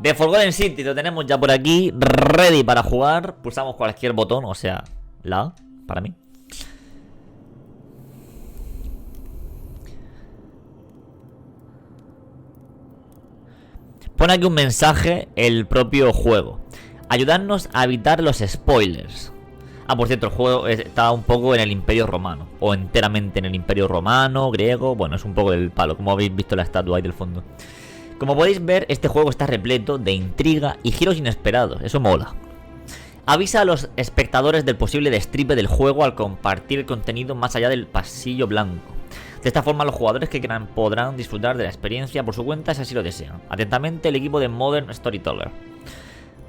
The Forgotten City lo tenemos ya por aquí, ready para jugar. Pulsamos cualquier botón, o sea, la A, para mí. Pone aquí un mensaje el propio juego: ayudarnos a evitar los spoilers. Ah, por cierto, el juego está un poco en el Imperio Romano, o enteramente en el Imperio Romano, griego. Bueno, es un poco del palo, como habéis visto la estatua ahí del fondo. Como podéis ver, este juego está repleto de intriga y giros inesperados. Eso mola. Avisa a los espectadores del posible destripe del juego al compartir el contenido más allá del pasillo blanco. De esta forma, los jugadores que quieran podrán disfrutar de la experiencia por su cuenta si así lo desean. Atentamente, el equipo de Modern Storyteller.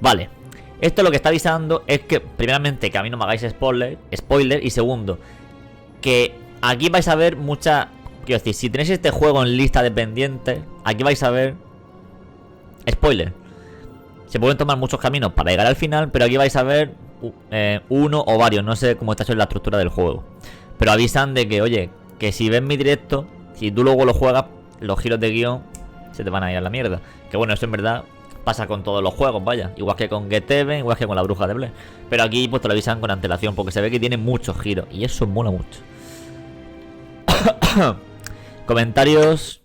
Vale. Esto lo que está avisando es que, primeramente, que a mí no me hagáis spoiler. Y segundo, que aquí vais a ver mucha... Quiero decir, si tenéis este juego en lista de pendientes, aquí vais a ver spoiler. Se pueden tomar muchos caminos para llegar al final, pero aquí vais a ver uno o varios. No sé cómo está hecho la estructura del juego, pero avisan de que, oye, que si ves mi directo, si tú luego lo juegas, los giros de guión se te van a ir a la mierda. Que bueno, eso en verdad pasa con todos los juegos, vaya. Igual que con Get Even, igual que con la Bruja de Blair. Pero aquí pues te lo avisan con antelación, porque se ve que tiene muchos giros y eso mola mucho. Comentarios.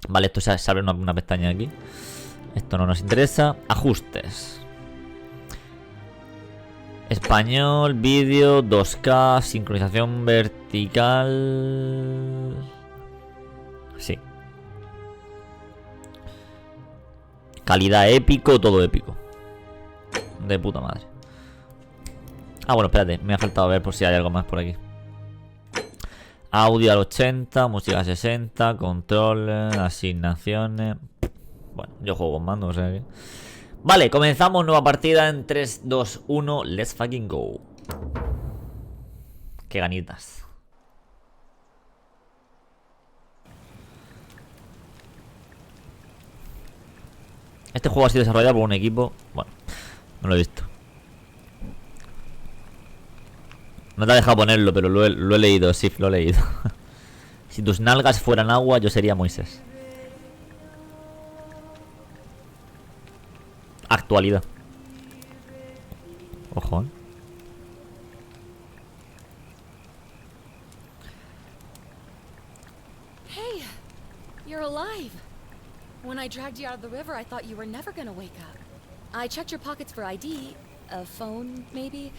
Vale, esto se abre una pestaña aquí. Esto no nos interesa. Ajustes. Español, vídeo, 2K, sincronización vertical. Sí. Calidad épico, todo épico. De puta madre. Ah, bueno, espérate, me ha faltado ver por si hay algo más por aquí. Audio al 80, música a 60, controles, asignaciones. Bueno, yo juego con mando, o sea que... Vale, comenzamos nueva partida en 3, 2, 1, let's fucking go. Qué ganitas. Este juego ha sido desarrollado por un equipo... Bueno, no lo he visto. No te ha dejado ponerlo, pero lo he leído, sí, lo he leído. Si tus nalgas fueran agua, yo sería Moisés. Actualidad. Ojo, Hey, you're alive. When I dragged you out of the river, I thought you were never gonna wake up. I checked your pockets for ID, a phone, maybe.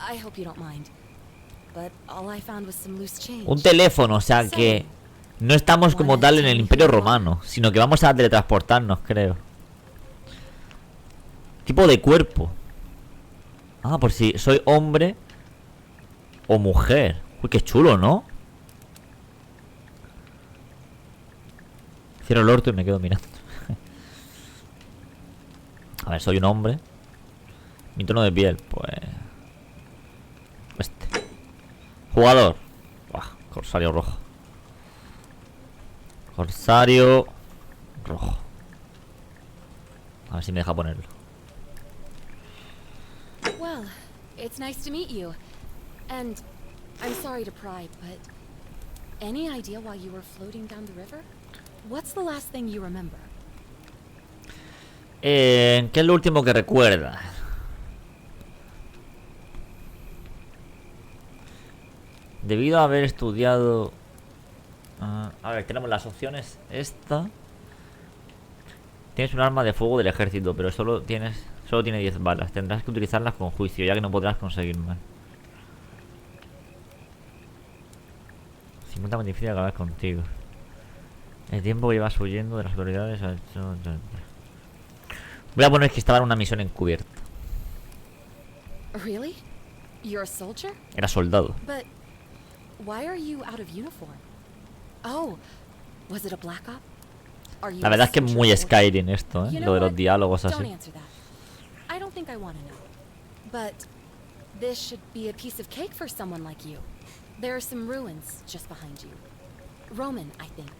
I hope you don't mind. But all I found was some loose change. Un teléfono, o sea que no estamos como tal en el Imperio Romano, sino que vamos a teletransportarnos, creo. Tipo de cuerpo. Ah, por si soy hombre o mujer. Uy, qué chulo, ¿no? Cierro el orto y me quedo mirando. A ver, soy un hombre. Mi tono de piel, pues... este. Jugador. Buah, corsario rojo. Corsario rojo. A ver si me deja ponerlo. Well, it's nice to meet you. And I'm sorry to pry, but any idea why you were floating down the river? What's the last thing you remember? ¿Qué es lo último que recuerdas? Debido a haber estudiado... a ver, tenemos las opciones. Esta. Tienes un arma de fuego del ejército, pero solo tiene 10 balas. Tendrás que utilizarlas con juicio, ya que no podrás conseguir más. 50 más difícil de acabar contigo. El tiempo que llevas huyendo de las autoridades. Voy a poner que estaba en una misión encubierta. Really? You're a soldier? Era soldado. But why are you out of uniform? Oh, was it a black op? La verdad es que es muy Skyrim esto, lo de los diálogos así. I don't think I want to know. But this should be a piece of cake for someone like you. There are some ruins just behind you. Roman, I think.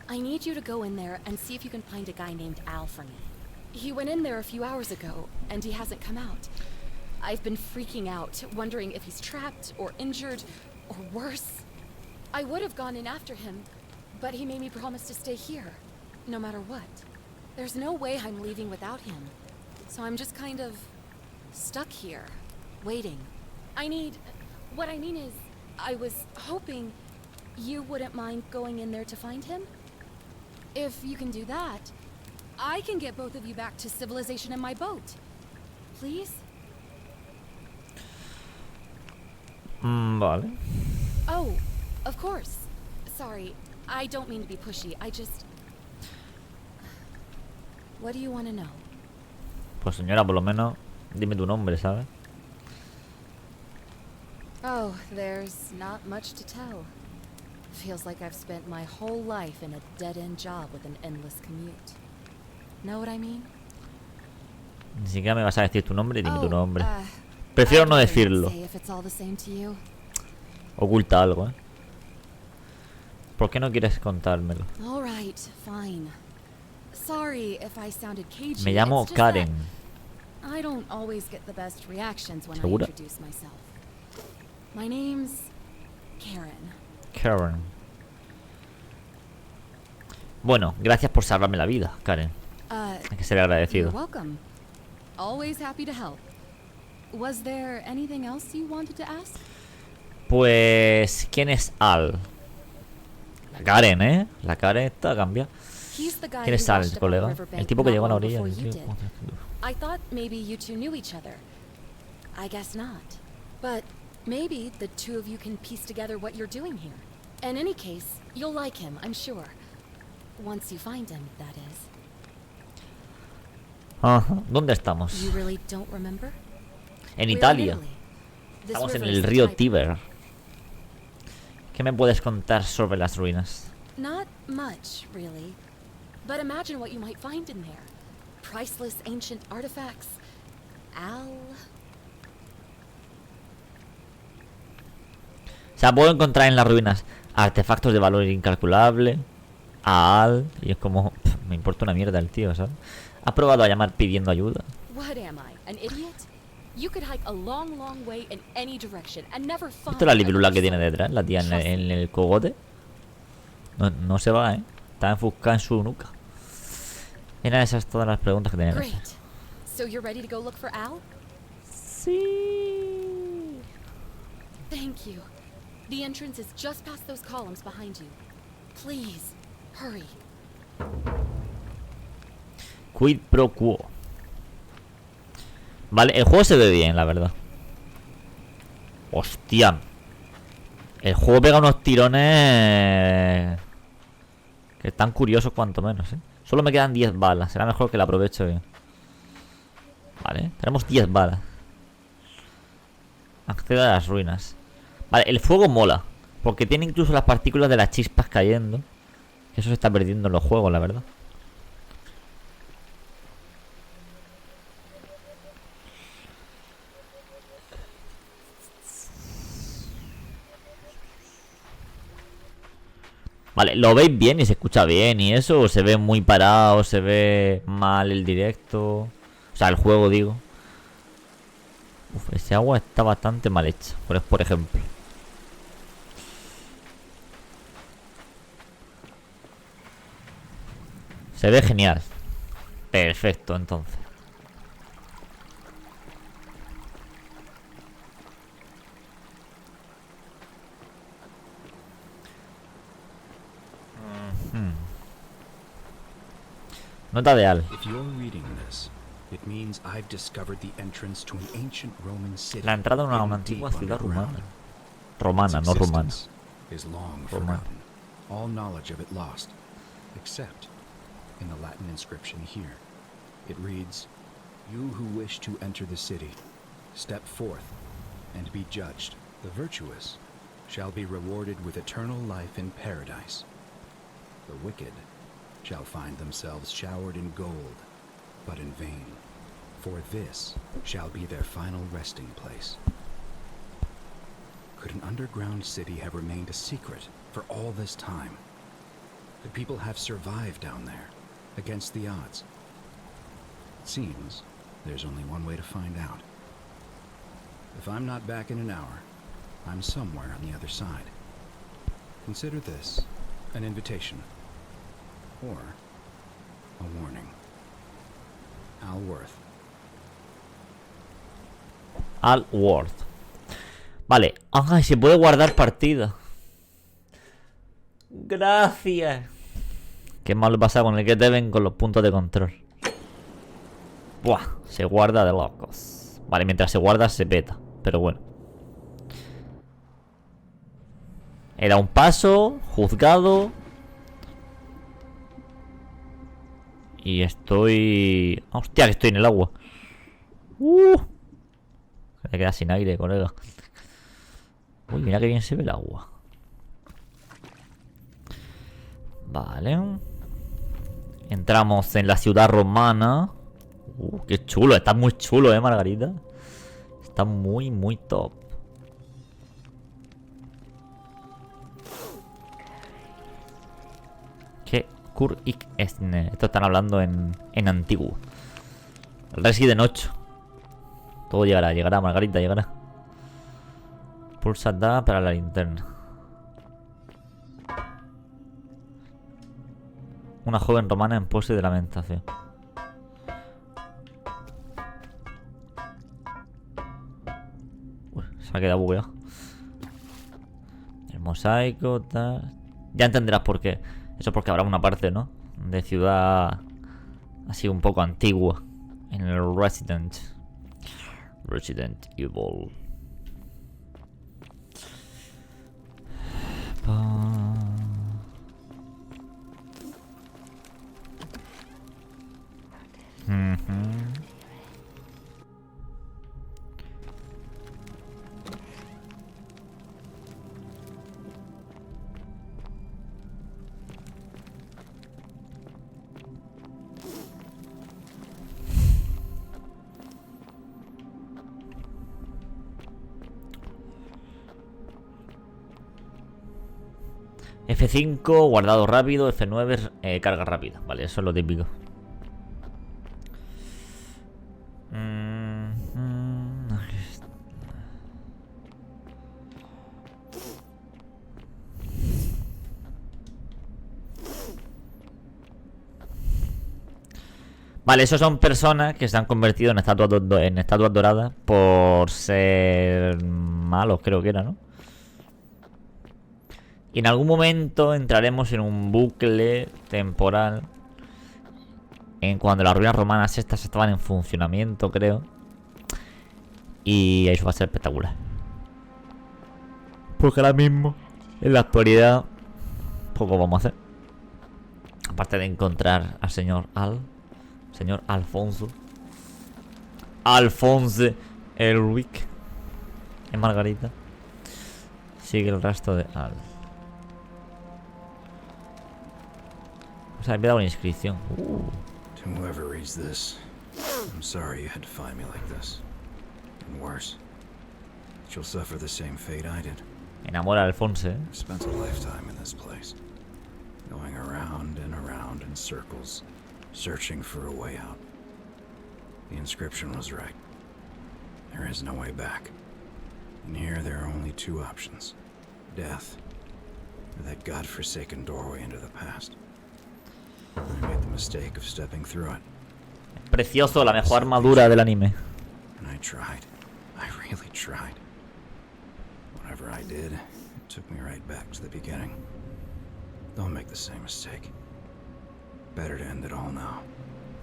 I need you to go in there and see if you can find a guy named Al for me. He went in there a few hours ago, and he hasn't come out. I've been freaking out, wondering if he's trapped or injured, or worse. I would have gone in after him, but he made me promise to stay here, no matter what. There's no way I'm leaving without him. So I'm just kind of stuck here, waiting. What I mean is, I was hoping you wouldn't mind going in there to find him. If you can do that, I can get both of you back to civilization in my boat. Please? Vale. Oh, of course. Sorry, I don't mean to be pushy. What do you want to know? Pues señora, por lo menos dime tu nombre, ¿sabes? Oh, there's not much to tell. Feels like I've spent my whole life in a dead-end job with an endless commute. Know what I mean? Ni siquiera me vas a decir tu nombre, dime tu nombre. I'd Prefiero no rather decirlo. say if it's all the same to you. Oculta algo, ¿eh? ¿Por qué no quieres contármelo? All right, fine. Sorry if I sounded cagey. Me llamo it's just Karen. that I don't always get the best reactions when I ¿Segura? introduce myself. My name's Karen. Karen. Bueno, gracias por salvarme la vida, Karen. Hay que ser You're agradecido. welcome. Always happy to help. Was there anything else you wanted to ask? Pues... ¿quién es Al? La Karen, ¿eh? La Karen está cambia. He's the guy ¿Quién es who Al, washed up on the colega? riverbank El tipo que not llegó a la long orilla. before el you tío. did. I thought maybe you two knew each other. I guess not. But maybe the two of you can piece together what you're doing here. In any case, you'll like him, I'm sure. Once you find him, that is. Ajá. ¿Dónde estamos? You really don't remember? En We're in Italia. Italy. This Estamos en river is el the río Tiber. Tíber. ¿Qué me puedes contar sobre las ruinas? Not much, really. But imagine what you might find in there. Priceless ancient artifacts. Al. O sea, puedo encontrar en las ruinas artefactos de valor incalculable. A Al. Y es como... me importa una mierda el tío, ¿sabes? ¿Has probado a llamar pidiendo ayuda? What am I, an idiot? You could hike a long, long way in any direction and never ¿Has find visto la libélula another que tiene soul. detrás? La tía en el cogote. No se va, ¿eh? Está enfocada en su nuca. Eran esas todas las preguntas que tenían. Great. So you're ready to go look for Al? Sí. Thank you. The entrance is just past those columns behind you. Please, hurry. Quid pro quo. Vale, el juego se ve bien, la verdad. Hostia. El juego pega unos tirones que están curiosos cuanto menos, ¿eh? Solo me quedan 10 balas. Será mejor que la aproveche bien. Vale, tenemos 10 balas. Accede a las ruinas. Vale, el fuego mola, porque tiene incluso las partículas de las chispas cayendo. Eso se está perdiendo en los juegos, la verdad. Vale, ¿lo veis bien y se escucha bien y eso? ¿O se ve muy parado? ¿Se ve mal el directo? O sea, el juego, digo. Uf, ese agua está bastante mal hecha, por ejemplo. Se ve genial. Perfecto, entonces. Nota de Al. If you're reading this, it means I've discovered the entrance to an ancient Roman city. La entrada a una hidden antigua deep ciudad underground. rumana. Romana, Its no rumana. existence is long Romana. forgotten. All knowledge of it lost, except in the Latin inscription here. It reads, "You who wish to enter the city, step forth and be judged. The virtuous shall be rewarded with eternal life in paradise. The wicked shall find themselves showered in gold, but in vain, for this shall be their final resting place." Could an underground city have remained a secret for all this time? Could people have survived down there, against the odds? It seems there's only one way to find out. If I'm not back in an hour, I'm somewhere on the other side. Consider this an invitation, or a warning. Alworth. Alworth. Vale. Ay, se puede guardar partida. Gracias. Qué malo pasa con el que te ven con los puntos de control. Buah, se guarda de locos. Vale, mientras se guarda se peta. Pero bueno. He dado un paso. Juzgado. Y estoy... Hostia, que estoy en el agua. Me queda sin aire, colega. Uy, mira que bien se ve el agua. Vale. Entramos en la ciudad romana. Qué chulo, está muy chulo, Margarita. Está muy, muy top. ¿Qué? Kur ik esne. Esto están hablando en antiguo. Resident 8. Todo llegará, Margarita, llegará. Pulsa da para la linterna. Una joven romana en pose de lamentación. Uy, se ha quedado bugueado. El mosaico, tal. Ya entenderás por qué. Eso porque habrá una parte, ¿no? De ciudad así un poco antigua. En el Resident Evil. F5, guardado rápido. F9, carga rápida. Vale, eso es lo típico. Vale, esos son personas que se han convertido en estatuas doradas por ser malos, creo que era, ¿no? Y en algún momento entraremos en un bucle temporal en cuando las ruinas romanas estas estaban en funcionamiento, creo. Y eso va a ser espectacular. Porque ahora mismo, en la actualidad, poco vamos a hacer. Aparte de encontrar al señor Alfonso. Alfonso Elric. En Margarita. Sigue el rastro de Al. O sea, me he dado una inscripción. To whoever reads this, I'm sorry you had to find me like this. And worse, you'll suffer the same fate I did. Enamora a Alfonso, ¿eh? I spent a lifetime in this place, going around and around in circles, searching for a way out. The inscription was right. There is no way back. And here there are only two options. Death, or that godforsaken doorway into the past. I made the mistake of stepping through it. Precioso, la mejor armadura del anime. And I tried. I really tried. Whatever I did, it took me right back to the beginning. Don't make the same mistake. Better to end it all now.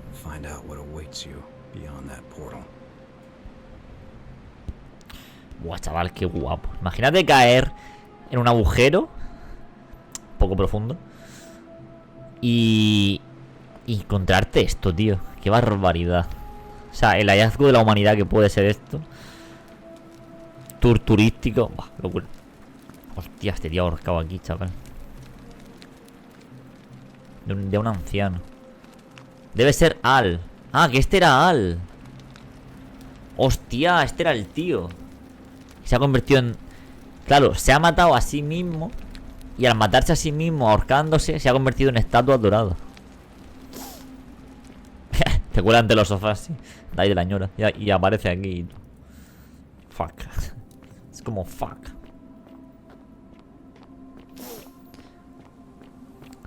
And find out what awaits you beyond that portal. Buah, chaval, qué guapo. Imagínate caer en un agujero poco profundo y encontrarte esto, tío. Qué barbaridad. O sea, el hallazgo de la humanidad que puede ser esto. Tour turístico. Buah, locura. Hostia, este tío ahorcado aquí, chaval. De un anciano. Debe ser Al. Ah, que este era Al. Hostia, este era el tío. Se ha convertido en... Claro, se ha matado a sí mismo. Y al matarse a sí mismo, ahorcándose, se ha convertido en estatua dorada. Te cuela ante los sofás, sí. De ahí de la ñora. Y aparece aquí. Fuck. Es como fuck.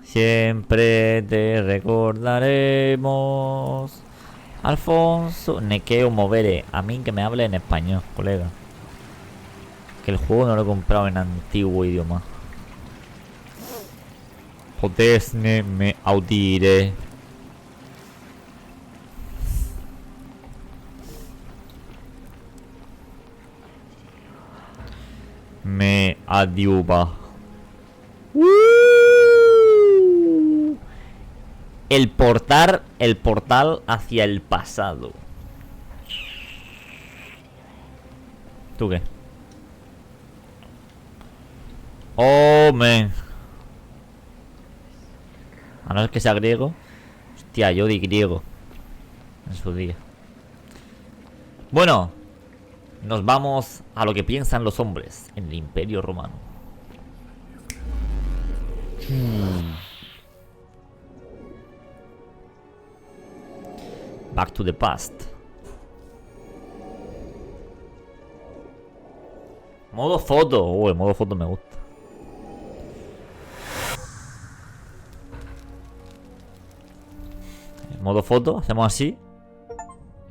Siempre te recordaremos Alfonso, nequeo, movere. A mí que me hable en español, colega. Que el juego no lo he comprado en antiguo idioma. Potesne me audire. Me adiuba. El portal hacia el pasado. ¿Tú qué? Oh, man. A no ser que sea griego. Hostia, yo di griego en su día. Bueno, nos vamos a lo que piensan los hombres en el Imperio Romano. Back to the past. Modo foto. El modo foto me gusta. El modo foto, hacemos así.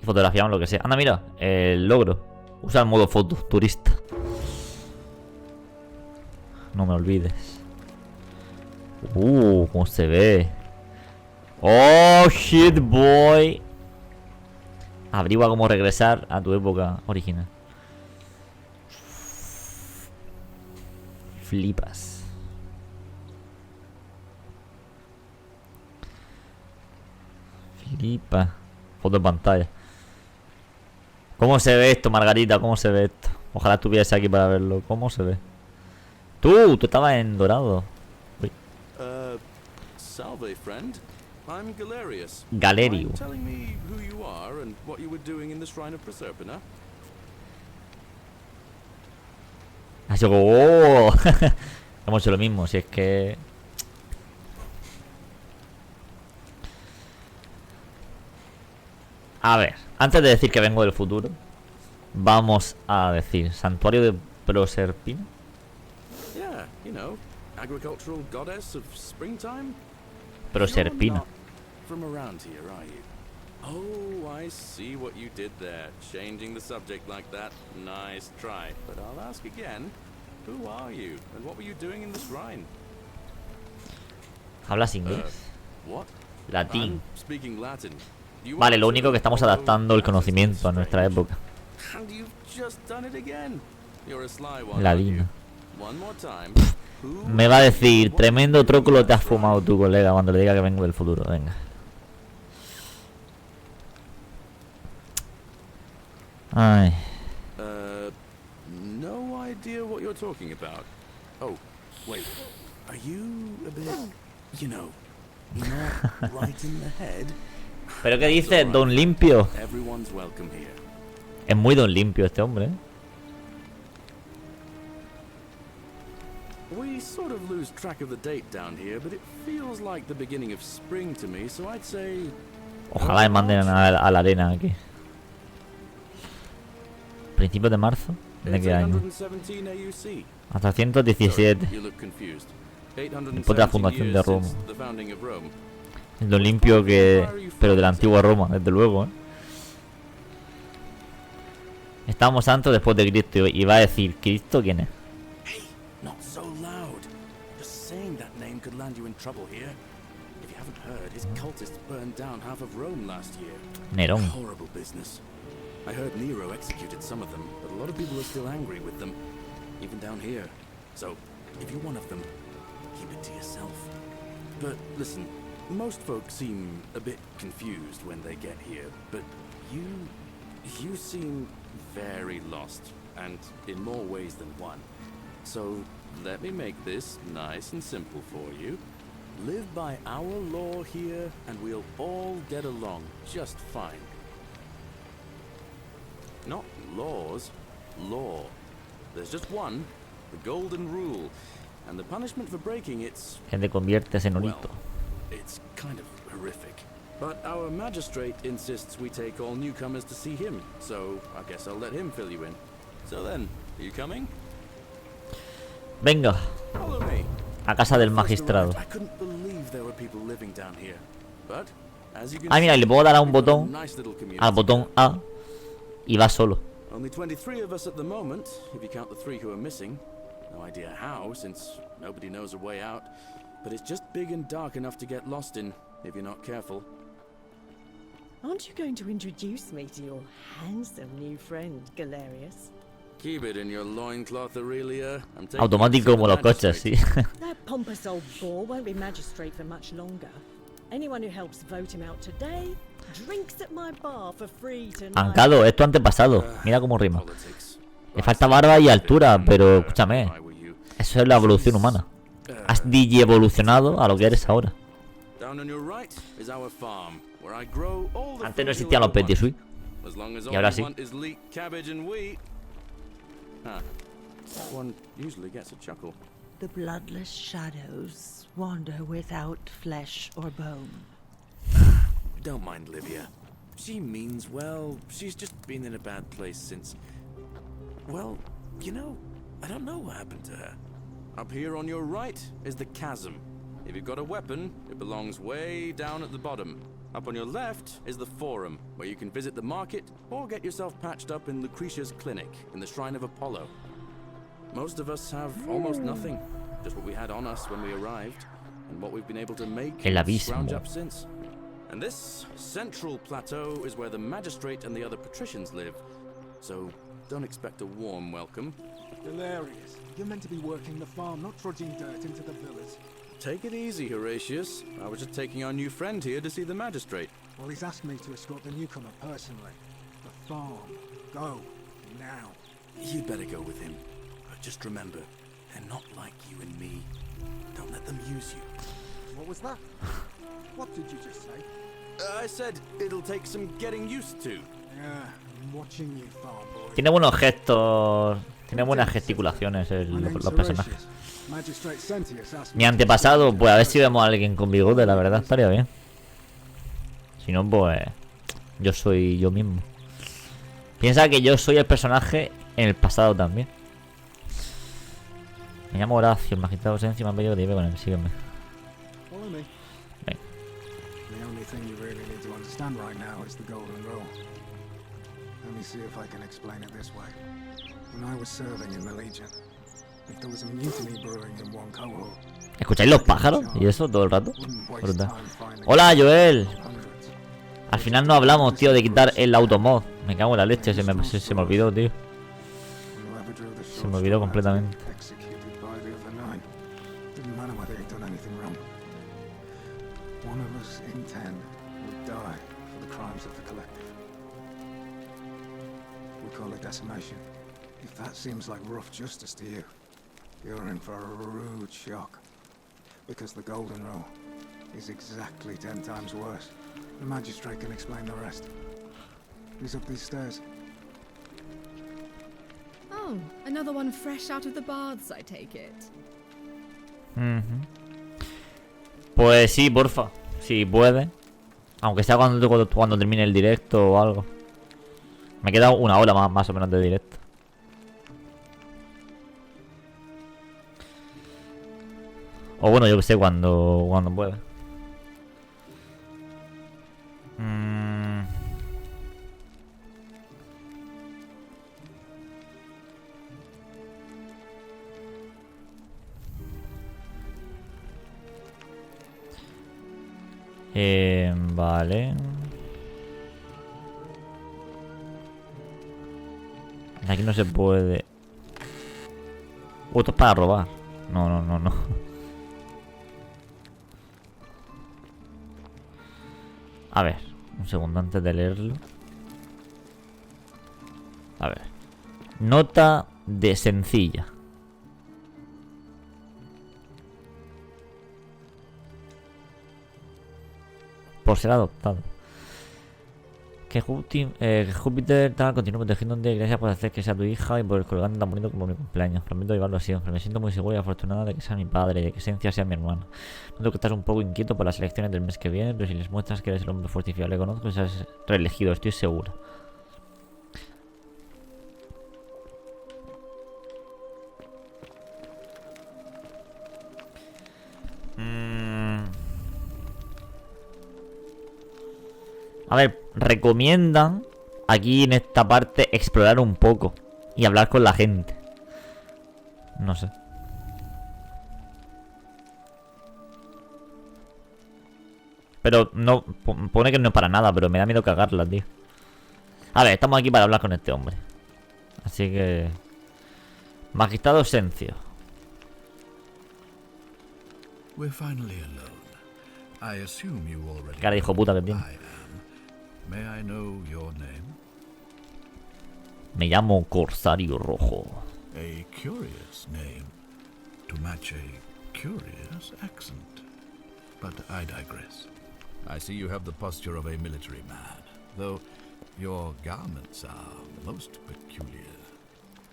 Y fotografiamos lo que sea. Anda, mira, el logro. Usa el modo foto, turista. No me olvides. Cómo se ve. Oh, shit, boy. Averigua cómo regresar a tu época original. Flipas. Flipa. Foto en pantalla. ¿Cómo se ve esto, Margarita? ¿Cómo se ve esto? Ojalá estuviese aquí para verlo. ¿Cómo se ve? Tú estabas en dorado. Uy. Salve, friend. I'm Galerius. Galerio. Mind telling me who you are and what you were doing in the shrine of Proserpina? Así como... Hemos hecho lo mismo, si es que... A ver, antes de decir que vengo del futuro, vamos a decir Santuario de Proserpina. Yeah, you know, agricultural goddess of springtime. Proserpina. You're not from around here, are you? Oh, I see what you did there. Changing the subject like that. Nice try. But I'll ask again. Who are you? And what were you doing in the shrine? ¿Hablas inglés? What? Latín. I'm speaking Latin. You Vale, lo want único to que estamos follow adaptando el Francis conocimiento a nuestra Strange? época. And you've just done it again. You're a sly one, aren't Ladino. you? One more time. Who Me va a decir, what tremendo did you do trócolo in te has the shrine? fumado tu colega cuando le diga que vengo del futuro. Venga. Ay. No idea what you're talking about. Oh, wait. Are you a bit, you know, not right in the head? ¿Pero qué dice? Don Limpio. Everyone's welcome here. Es muy Don Limpio este hombre, ¿eh? We sort of lose track of the date down here, but it feels like the beginning of spring to me, so I'd say... Ojalá me manden a la arena aquí. ¿Principios de marzo? ¿De qué año? 817 AUC. Hasta 117. You look confused. Después de la fundación de 817 Roma. years since the founding of Rome. El Don Limpio que... Pero de la antigua Roma, desde luego, ¿eh? Estábamos antes o después de Cristo y va a decir, ¿Cristo quién es? Hey, not so loud. Just saying that name could land you in trouble here. If you haven't heard, his cultists burned down half of Rome last year. Nerón. Horrible business. I heard Nero executed some of them, but a lot of people are still angry with them, even down here. So, if you're one of them, keep it to yourself. But listen, most folks seem a bit confused when they get here, but you seem very lost, and in more ways than one. So, let me make this nice and simple for you. Live by our law here, and we'll all get along just fine. Not laws, law. There's just one, the golden rule, and the punishment for breaking it's, Que te conviertes en well, orito. it's kind of horrific. But our magistrate insists we take all newcomers to see him, so I guess I'll let him fill you in. So then, are you coming? Venga, Follow me. a casa del When I first magistrado. arrived, I couldn't believe there were people living down here. But As you can Ah, mira, see, le puedo dar a un we've got a botón, nice little community al botón here. A, y va solo. Only 23 of us at the moment, if you count the 3 who are missing. No idea how, since nobody knows a way out. But it's just big and dark enough to get lost in, if you're not careful. Aren't you going to introduce me to your handsome new friend, Galerius? Keep it in your loincloth, Aurelia. I'm taking Automático you to como the los coches, sí. magistrate. That pompous old bore won't be magistrate for much longer. Anyone who helps vote him out today drinks at my bar for free tonight. Ancado, es tu antepasado. Mira cómo rima. Politics. Le falta barba y altura, pero escúchame. Eso es la evolución humana. Has digievolucionado a lo que eres ahora. Down on your right is our farm, where I grow all the Antes no food existían you'll los ever petit suisse. want. As long as Y all ahora you sí. want is leek, cabbage and wheat. Huh. That one usually gets a chuckle. The bloodless shadows wander without flesh or bone. Don't mind Livia. She means well. She's just been in a bad place since... Well, you know, I don't know what happened to her. Up here on your right is the chasm. If you've got a weapon, it belongs way down at the bottom. Up on your left is the forum, where you can visit the market or get yourself patched up in Lucretia's clinic in the Shrine of Apollo. Most of us have almost nothing, just what we had on us when we arrived, and what we've been able to make El and abismo. scrounge up since. And this central plateau is where the magistrate and the other patricians live, so don't expect a warm welcome. Hilarious. You're meant to be working the farm, not trudging dirt into the villas. Take it easy, Horatius. I was just taking our new friend here to see the magistrate. Well, he's asked me to escort the newcomer personally. The farm. Go. Now. You'd better go with him. But just remember, they're not like you and me. Don't let them use you. What was that? What did you just say? I said it'll take some getting used to. Yeah, I'm watching you, farm boy. Tiene buenos gestos. Tiene buenas gesticulaciones los personajes. Magistrate Sentius asked Mi me antepasado, pues a ver si vemos a alguien con bigote, la verdad, estaría bien. Si no, pues yo soy yo mismo. Piensa que yo soy el personaje en el pasado también. Me llamo Horacio, el magistrado Sencio me ha pedido que te lleve con él, sígueme. Follow me. Venga. The only thing you really need to understand right now is the golden rule. Let me see if I can explain it this way. When I was serving in the Legion, if there was a mutiny brewing in one cohort, ¿Escucháis los pájaros? ¿Y eso todo el rato? wouldn't waste Brutal. time finding Hola, Joel. hundreds. Al final no hablamos, tío, de quitar el automod. Me cago en la leche, se me olvidó, tío. Whoever drew the Se short me olvidó straw completamente. had to be executed by the other 9. Didn't matter whether he'd done anything wrong. One of us in 10 would die for the crimes of the collective. We call it decimation. If that seems like rough justice to you, you're in for a rude shock. Because the golden rule is exactly 10 times worse. The magistrate can explain the rest. He's up these stairs. Oh, another one fresh out of the baths, I take it. Ujú. Pues sí, porfa. Si puede. Aunque sea cuando termine el directo o algo. Me queda una hora más o menos de directo. O bueno, yo que sé, cuando pueda. Vale. Aquí no se puede. Esto es para robar. No. A ver, un segundo antes de leerlo. A ver. Nota de sencilla. Por ser adoptado. Que Júpiter tal continúe protegiéndote. Gracias por hacer que sea tu hija y por el colgante tan bonito como mi cumpleaños. Prometo llevarlo siempre. Me siento muy seguro y afortunada de que sea mi padre y de que Esencia sea mi hermano. Noto que estás un poco inquieto por las elecciones del mes que viene, pero si les muestras que eres el hombre fuerte y fiable que conozco, serás reelegido, estoy seguro. A ver, recomiendan aquí en esta parte explorar un poco y hablar con la gente. No sé. Pero no, pone que no es para nada, pero me da miedo cagarla, tío. A ver, estamos aquí para hablar con este hombre. Así que... Magistrado Sencio. We're finally alone. I assume you already Cara de hijo puta que tiene. I am. May I know your name? Me llamo Corsario Rojo. A curious name to match a curious accent. But I digress. I see you have the posture of a military man, though your garments are most peculiar.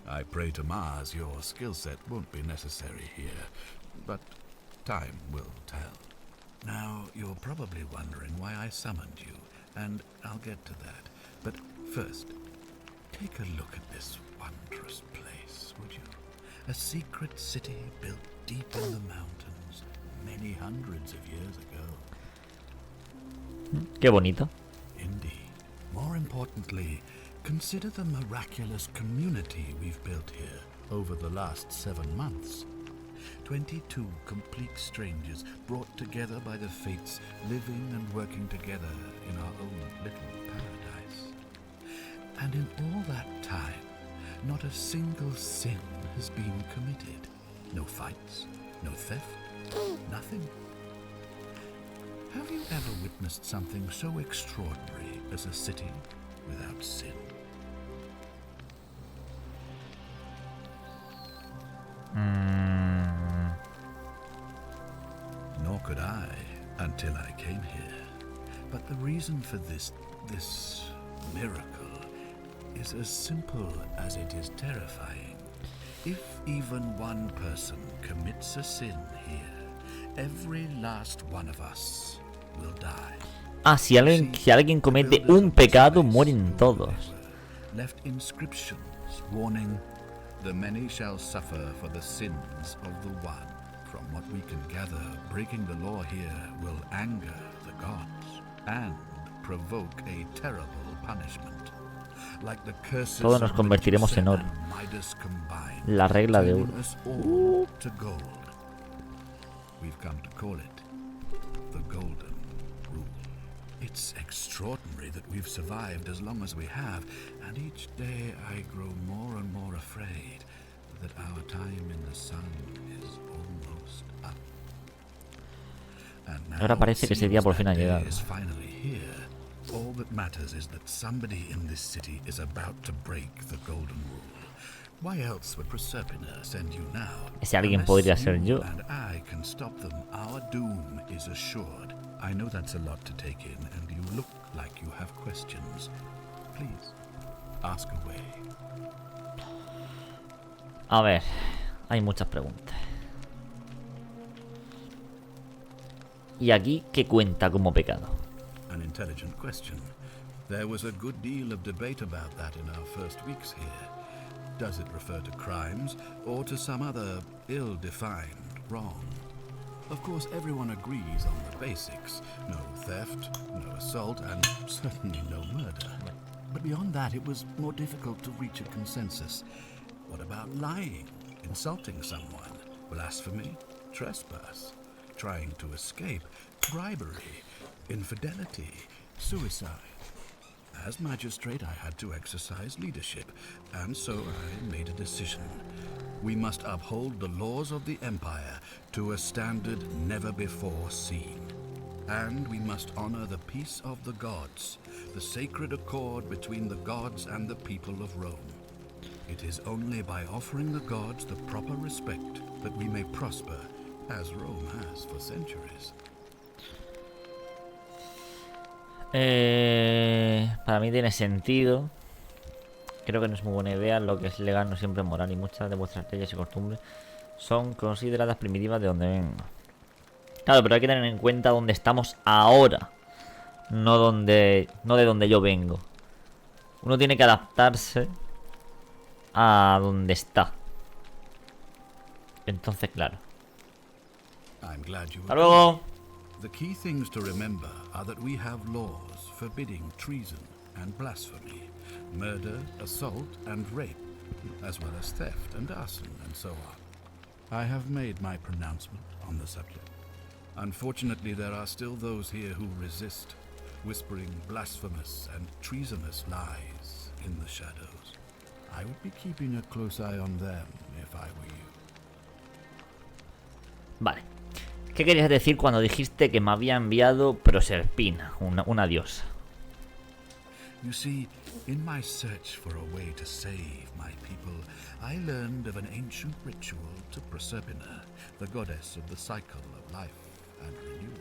I pray to Mars your skill set won't be necessary here, but time will tell. Now, you're probably wondering why I summoned you, and I'll get to that. But first, take a look at this wondrous place, would you? A secret city built deep in the mountains many hundreds of years ago. Qué bonito. Indeed. More importantly, consider the miraculous community we've built here over the last 7 months. 22 complete strangers brought together by the fates, living and working together in our own little paradise. And in all that time, not a single sin has been committed. No fights, no theft, nothing. Have you ever witnessed something so extraordinary as a city without sin? Nor could I until I came here. But the reason for this miracle is as simple as it is terrifying. If even one person commits a sin here, every last one of us will die. Ah, si alguien comete un pecado, mueren todos. Left inscriptions warning, the many shall suffer for the sins of the one. From what we can gather, breaking the law here will anger the gods and provoke a terrible punishment. Like the curses Todos nos convertiremos en oro. La regla de oro. To gold. We've come to call it the Golden Rule. It's extraordinary that we've survived as long as we have, and each day I grow more and more afraid that our time in the sun is almost up. And now Ahora parece que ese día por fin ha llegado. All that matters is that somebody in this city is about to break the Golden Rule. Why else would Proserpina send you now? Ese alguien podría ser yo. And I can stop them. Our doom is assured. I know that's a lot to take in, and you look like you have questions. Please, ask away. A ver, hay muchas preguntas. ¿Y aquí qué cuenta como pecado? An intelligent question. There was a good deal of debate about that in our first weeks here. Does it refer to crimes or to some other ill-defined wrong? Of course, everyone agrees on the basics. No theft, no assault, and certainly no murder. But beyond that, it was more difficult to reach a consensus. What about lying, insulting someone, blasphemy, trespass, trying to escape, bribery, infidelity, suicide? As magistrate, I had to exercise leadership, and so I made a decision. We must uphold the laws of the Empire to a standard never before seen. And we must honor the peace of the gods, the sacred accord between the gods and the people of Rome. It is only by offering the gods the proper respect that we may prosper, as Rome has for centuries. Para mí tiene sentido. Creo que no es muy buena idea. Lo que es legal no siempre es moral, y muchas de vuestras leyes y costumbres son consideradas primitivas de donde vengo. Claro, pero hay que tener en cuenta dónde estamos ahora, no de donde yo vengo. Uno tiene que adaptarse a donde está. Entonces, claro. I'm glad you Hasta luego. The key things to remember are that we have laws forbidding treason and blasphemy, murder, assault, and rape, as well as theft and arson, and so on. I have made my pronouncement on the subject. Unfortunately, there are still those here who resist, whispering blasphemous and treasonous lies in the shadows. I would be keeping a close eye on them if I were you. Vale. ¿Qué querías decir cuando dijiste que me había enviado Proserpina, una diosa? You see, in my search for a way to save my people, I learned of an ancient ritual to Proserpina, the goddess of the cycle of life and renewal.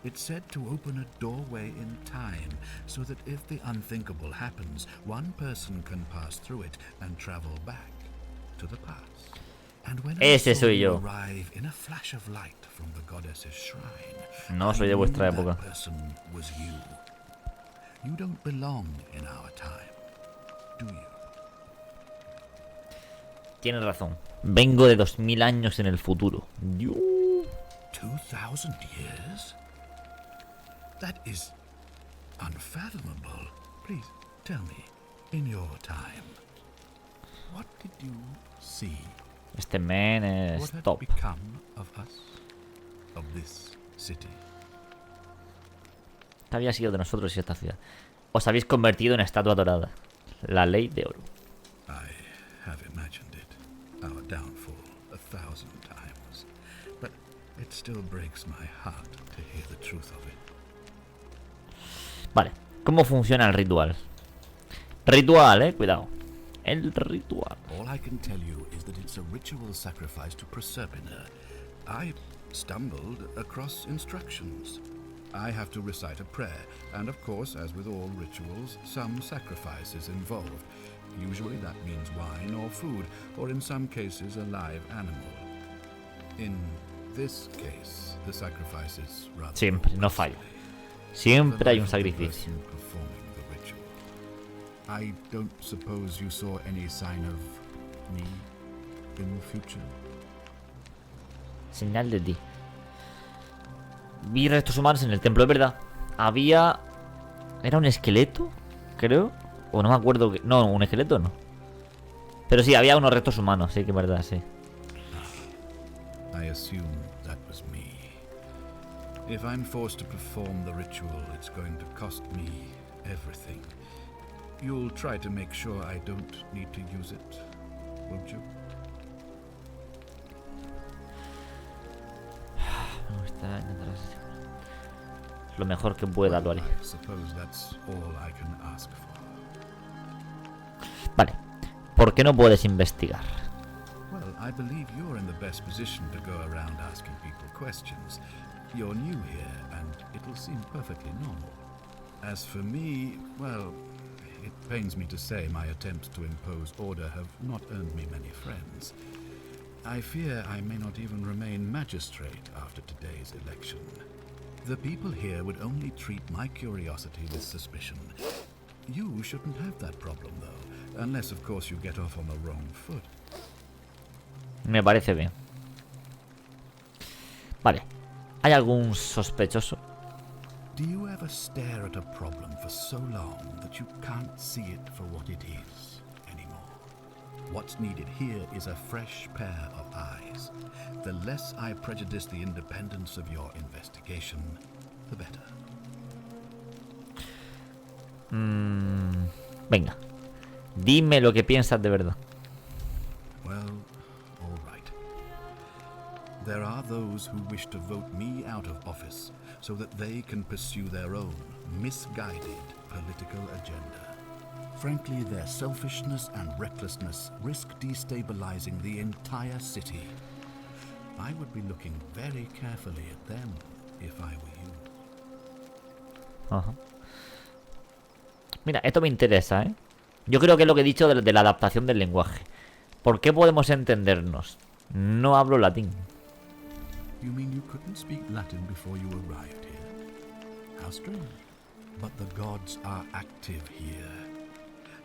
It's said to open a doorway in time, so that if the unthinkable happens, one person can pass through it and travel back to the past. And when I saw you arrive in a flash of light from the goddess's shrine, no soy de vuestra I knew época. that person was you. You don't belong in our time, do you? Tienes razón. Vengo de 2000 años en el futuro. 2,000 years? That is unfathomable. Please tell me, in your time, what did you see? Este men es What had top. become of us, of this city? ¿Qué había sido de nosotros y esta ciudad? Os habéis convertido en estatua dorada. La ley de oro. I have imagined it, our downfall, 1,000 times. But it still breaks my heart to hear the truth of it. Vale. ¿Cómo funciona el ritual? Ritual, cuidado. El ritual. All I can tell you is that it's a ritual sacrifice to Proserpina. I stumbled across instructions. I have to recite a prayer, and of course, as with all rituals, some sacrifice is involved. Usually that means wine or food, or in some cases a live animal. In this case, the sacrifice is rather Siempre, no falla. Siempre hay un sacrificio. performing the ritual. I don't suppose you saw any sign of me in the future? Señal de ti. Vi restos humanos en el templo, es verdad. Había... ¿Era un esqueleto? Creo. O no me acuerdo. No, un esqueleto no. Pero sí, había unos restos humanos, sí que es verdad, sí. I assume that was me. If I'm forced to perform the ritual, it's going to cost me everything. You'll try to make sure I don't need to use it, won't you? Me gusta intentar lo mejor que pueda, lo haré. I suppose that's all I can ask for. Vale. ¿Por qué no puedes investigar? Well, I believe you're in the best position to go around asking people questions. You're new here, and it'll seem perfectly normal. As for me, well, it pains me to say my attempts to impose order have not earned me many friends. I fear I may not even remain magistrate after today's election. The people here would only treat my curiosity with suspicion. You shouldn't have that problem, though, unless, of course, you get off on the wrong foot. Me parece bien. Vale. ¿Hay algún sospechoso? Do you ever stare at a problem for so long that you can't see it for what it is anymore? What's needed here is a fresh pair of eyes. The less I prejudice the independence of your investigation, the better. Venga. Dime lo que piensas de verdad. Well, all right. There are those who wish to vote me out of office so that they can pursue their own misguided political agenda. Frankly, their selfishness and recklessness risk destabilizing the entire city. I would be looking very carefully at them if I were you. Ajá. Mira, esto me interesa, ¿eh? Yo creo que es lo que he dicho de la adaptación del lenguaje. ¿Por qué podemos entendernos? No hablo latín. You mean you couldn't speak Latin before you arrived here? How strange. But the gods are active here,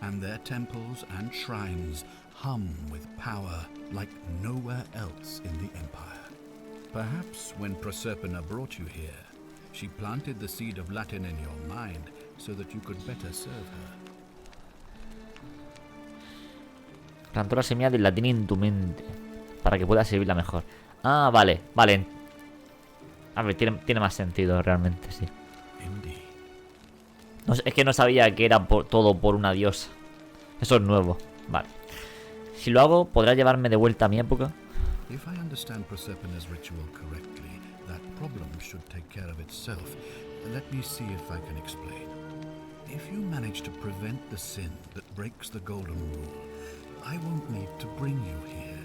and their temples and shrines hum with power like nowhere else in the Empire. Perhaps when Proserpina brought you here, She planted the seed of Latin in your mind so that you could better serve her. Plantó la semilla del latín en tu mente para que puedas servirla mejor. Ah, vale, vale. A ver, tiene más sentido realmente, sí. No, es que no sabía que era todo por una diosa. Eso es nuevo. Vale. Si lo hago, ¿podrá llevarme de vuelta a mi época? If I understand Proserpina's ritual correctly, that problem should take care of itself. Let me see if I can explain. If you manage to prevent the sin that breaks the golden rule, I won't need to bring you here.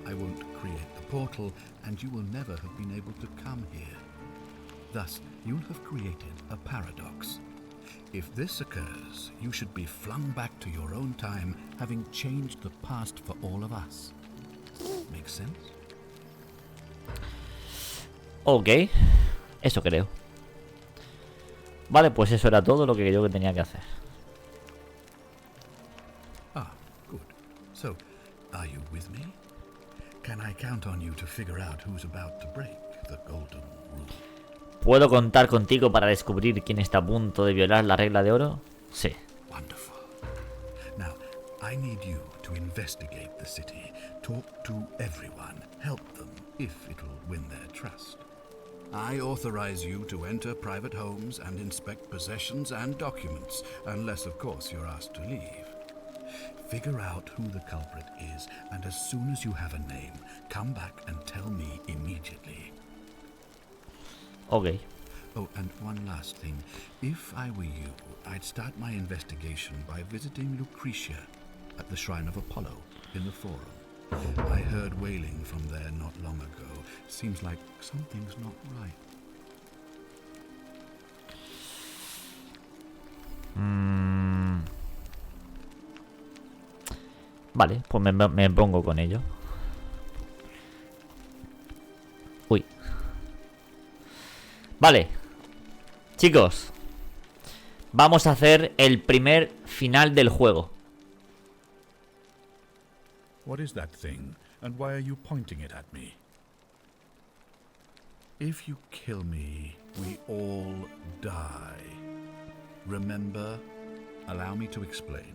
I won't create the portal, and you will never have been able to come here. Thus, you'll have created a paradox. If this occurs, you should be flung back to your own time, having changed the past for all of us. Make sense? Ok, eso creo. Vale, pues eso era todo lo que yo tenía que hacer. Ah, good. So, are you with me? Can I count on you to figure out who's about to break the golden rule? ¿Puedo contar contigo para descubrir quién está a punto de violar la regla de oro? Sí. Wonderful. Now, I need you to investigate the city. Talk to everyone. Help them, if it'll win their trust. I authorize you to enter private homes and inspect possessions and documents, unless, of course, you're asked to leave. Figure out who the culprit is, and as soon as you have a name, come back and tell me immediately. Ok. Oh, and one last thing. If I were you, I'd start my investigation by visiting Lucretia at the Shrine of Apollo in the Forum. I heard wailing from there not long ago. Seems like something's not right. Vale, pues me pongo con ello. Uy. Vale. Chicos, vamos a hacer el primer final del juego. What is that thing, and why are you pointing it at me? If you kill me, we all die. Remember? Allow me to explain.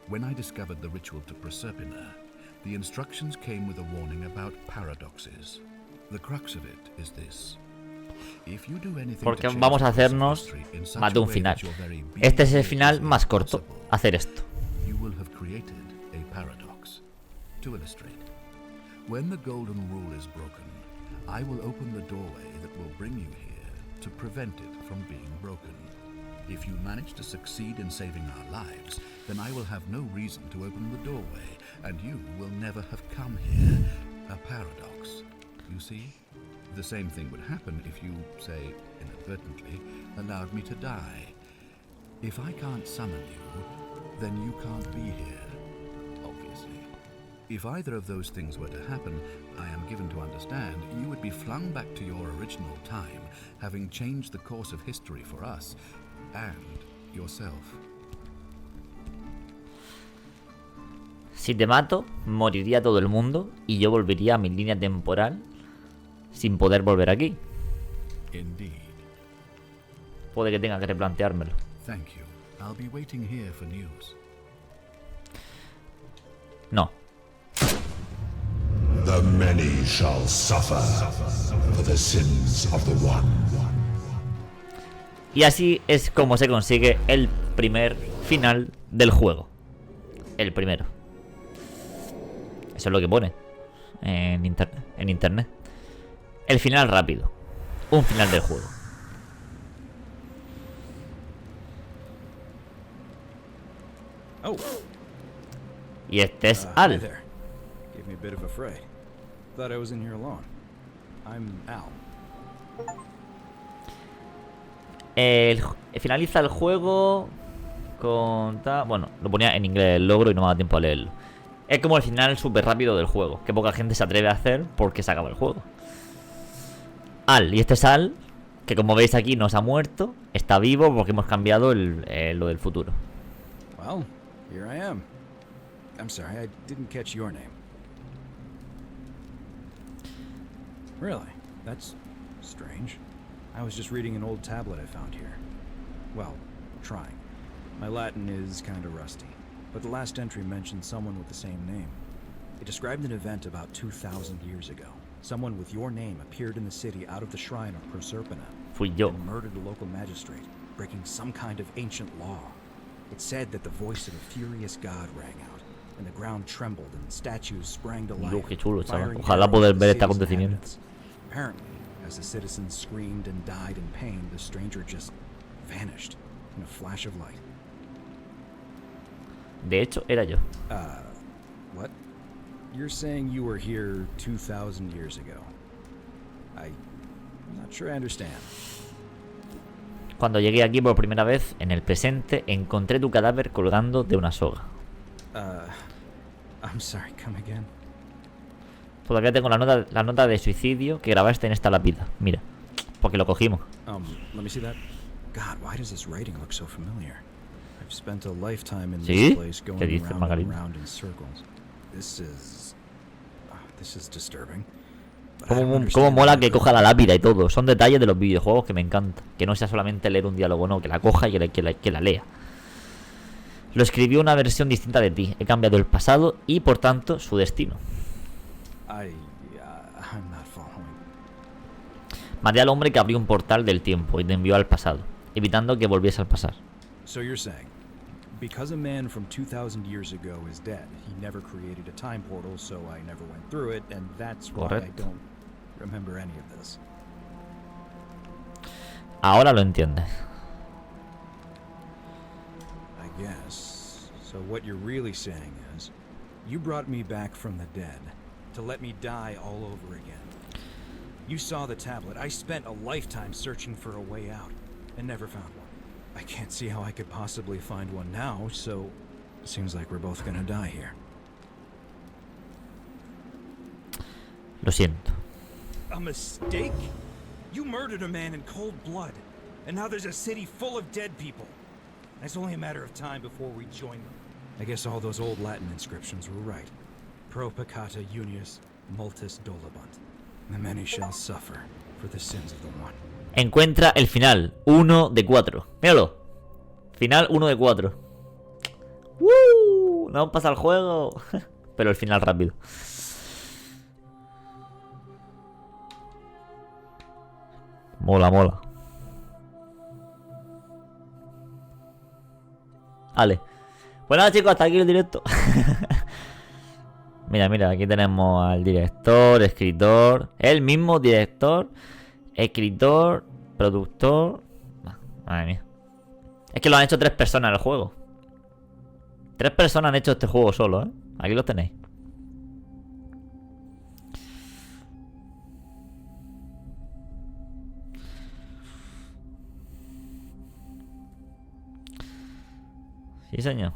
When I discovered the ritual to Proserpina, the instructions came with a warning about paradoxes. The crux of it is this. If you do anything Porque to change vamos a the course of hacernos history in such más a de un way final. that your very being Este es el makes final it más corto. impossible, Hacer esto. you will have created a paradox. To illustrate, when the golden rule is broken, I will open the doorway that will bring you here to prevent it from being broken. If you manage to succeed in saving our lives, then I will have no reason to open the doorway, and you will never have come here. A paradox. You see? The same thing would happen if you, say, inadvertently, allowed me to die. If I can't summon you, then you can't be here, obviously. If either of those things were to happen, I am given to understand you would be flung back to your original time, having changed the course of history for us and yourself. Si te mato, moriría todo el mundo y yo volvería a mi línea temporal sin poder volver aquí. Indeed. Puede que tenga que replanteármelo. Thank you. I'll be waiting here for news. No. The many shall suffer for the sins of the one. Y así es como se consigue el primer final del juego. El primero. Eso es lo que pone en internet. El final rápido. Un final del juego. Oh. Y este es Al. Hey there. Gave me a bit of a fray. Thought I was in here alone. I'm Al. Finaliza el juego con... Bueno, lo ponía en inglés el logro y no me da tiempo a leerlo. Es como el final súper rápido del juego, que poca gente se atreve a hacer porque se acaba el juego. Al, y este es Al, que como veis aquí no se ha muerto, está vivo porque hemos cambiado lo del futuro. Well, here I am. I'm sorry, I didn't catch your name. Really? That's strange. I was just reading an old tablet I found here. Well, trying. My Latin is kinda rusty, but the last entry mentioned someone with the same name. It described an event about 2,000 years ago. Someone with your name appeared in the city out of the shrine of Proserpina Fui yo. and murdered a local magistrate, breaking some kind of ancient law. It said that the voice of a furious god rang out, and the ground trembled and statues sprang to life. Dios, qué chulo, chaval. firing Ojalá arrows poder at ver the este city's acontecimiento. inhabitants. Apparently, as the citizens screamed and died in pain, the stranger just vanished in a flash of light. De hecho, era yo. What? You're saying you were here 2,000 years ago? I'm not sure I understand. Cuando llegué aquí por primera vez, en el presente, encontré tu cadáver colgando de una soga. I'm sorry, come again? Todavía tengo la nota de suicidio que grabaste en esta lápida. Mira, porque lo cogimos. Let me see that. God, why does this writing look so familiar? I've spent a lifetime in ¿Sí? this place ¿Qué going dices, round and Margarita? round in circles. This is disturbing. But I don't Cómo understand mola why que I coja la lápida y todo. Son detalles de los videojuegos que me encanta. Que no sea solamente leer un diálogo, no, que la coja y que la lea. Lo escribió una versión distinta de ti. He cambiado el pasado y, por tanto, su destino. I'm not following. Mandé al hombre que abrió un portal del tiempo y te envió al pasado, evitando que volviese al pasar. So you're saying, because a man from 2,000 years ago is dead, he never created a time portal, so I never went through it, and that's why I Correcto. don't remember any of this. Ahora lo entiendes. I guess. So what you're really saying is, you brought me back from the dead to let me die all over again. You saw the tablet. I spent a lifetime searching for a way out and never found one. I can't see how I could possibly find one now, so it seems like we're both gonna die here. Lo siento. A mistake? You murdered a man in cold blood, and now there's a city full of dead people. It's only a matter of time before we join them. I guess all those old Latin inscriptions were right. Pro peccata unius multis dolabunt. The many shall suffer for the sins of the one. Encuentra el final. 1 de 4. Míralo. Final 1 de 4. No pasa el juego. Pero el final rápido. Mola, mola. Vale. Pues nada, chicos, hasta aquí el directo. Mira, mira, aquí tenemos al director, escritor. El mismo director, escritor, productor. Madre mía. Es que lo han hecho 3 personas en el juego. 3 personas han hecho este juego solo, ¿eh? Aquí lo tenéis. Sí, señor.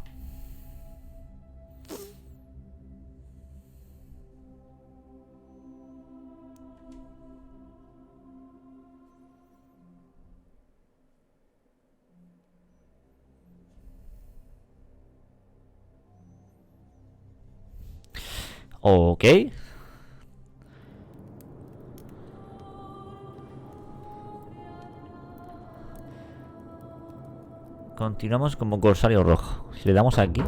Ok. Continuamos como corsario rojo. Si le damos aquí.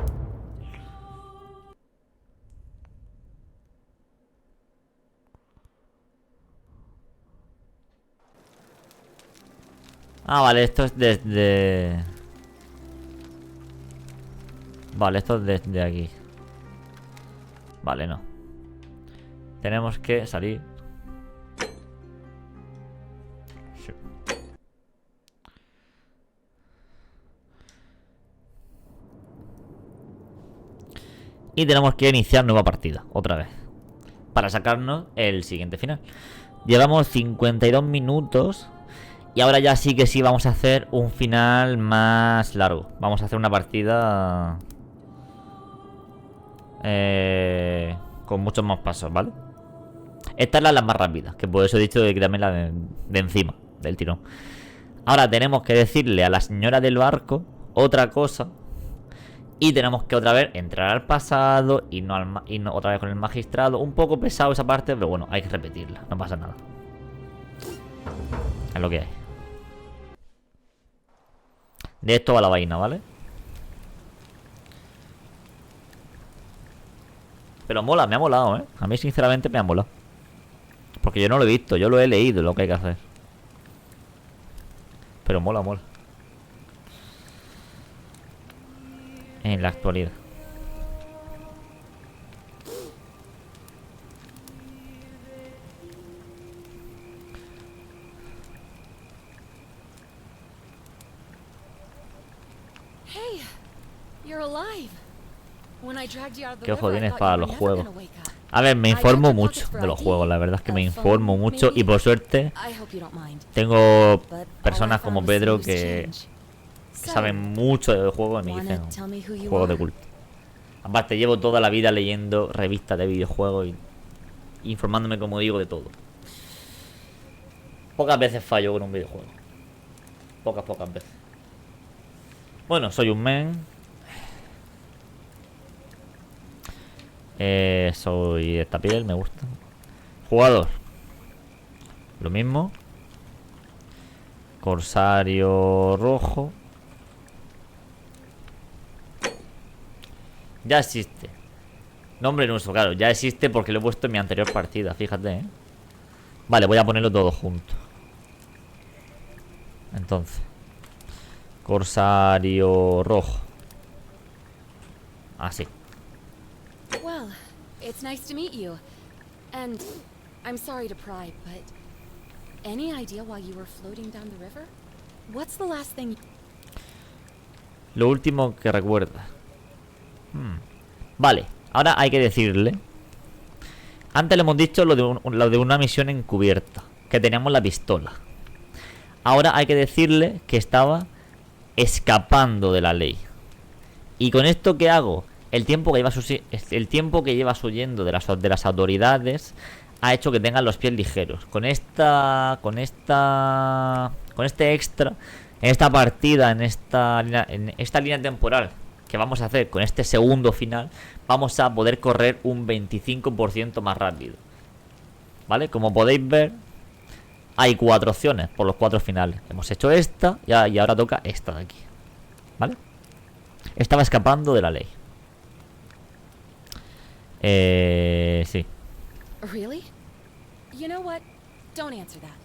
Ah, vale, esto es desde... Vale, esto es desde aquí. Vale, no. Tenemos que salir. Sí. Y tenemos que iniciar nueva partida, otra vez. Para sacarnos el siguiente final. Llevamos 52 minutos. Y ahora ya sí que sí vamos a hacer un final más largo. Vamos a hacer una partida... con muchos más pasos, ¿vale? Esta es la más rápida, que por eso he dicho de quitarme la de encima, del tirón. Ahora tenemos que decirle a la señora del barco otra cosa. Y tenemos que otra vez entrar al pasado y no otra vez con el magistrado. Un poco pesado esa parte, pero bueno, hay que repetirla, no pasa nada. Es lo que hay. De esto va la vaina, ¿vale? Pero mola, me ha molado, ¿eh? A mí sinceramente me ha molado. Porque yo no lo he visto, yo lo he leído lo que hay que hacer. Pero mola, mola. En la actualidad. Hey, you're alive. When I dragged you out of the ¿Qué ojo river, I tienes thought para you los were never juegos? gonna wake up. A ver, me informo mucho de los juegos, la verdad es que me informo mucho. Y por suerte I hope you don't mind. tengo But all I personas found como was Pedro some loose que change. So, saben mucho de juegos y me wanna dicen tell me who you juegos de are? culto. Aparte, llevo toda la vida leyendo revistas de videojuegos y informándome, como digo, de todo. Pocas veces fallo con un videojuego. Pocas veces. Bueno, soy un men. Soy de esta piel, me gusta. Jugador. Lo mismo. Corsario rojo. Ya existe. Nombre en uso, claro, ya existe porque lo he puesto en mi anterior partida, fíjate, ¿eh? Vale, voy a ponerlo todo junto. Entonces, Corsario rojo. Así. Well, it's nice to meet you. And I'm sorry to pry, but any idea why you were floating down the river? What's the last thing? Lo último que recuerda. Vale, ahora hay que decirle. Antes le hemos dicho lo de una misión encubierta, que teníamos la pistola. Ahora hay que decirle que estaba escapando de la ley. ¿Y con esto qué hago? El tiempo que llevas huyendo de las autoridades ha hecho que tengan los pies ligeros. Con este extra, en esta partida, en esta línea temporal que vamos a hacer con este segundo final, vamos a poder correr un 25% más rápido. ¿Vale? Como podéis ver, hay 4 opciones por los 4 finales. Hemos hecho esta y ahora toca esta de aquí. ¿Vale? Estaba escapando de la ley. Sí. Really? You know what? Don't answer that.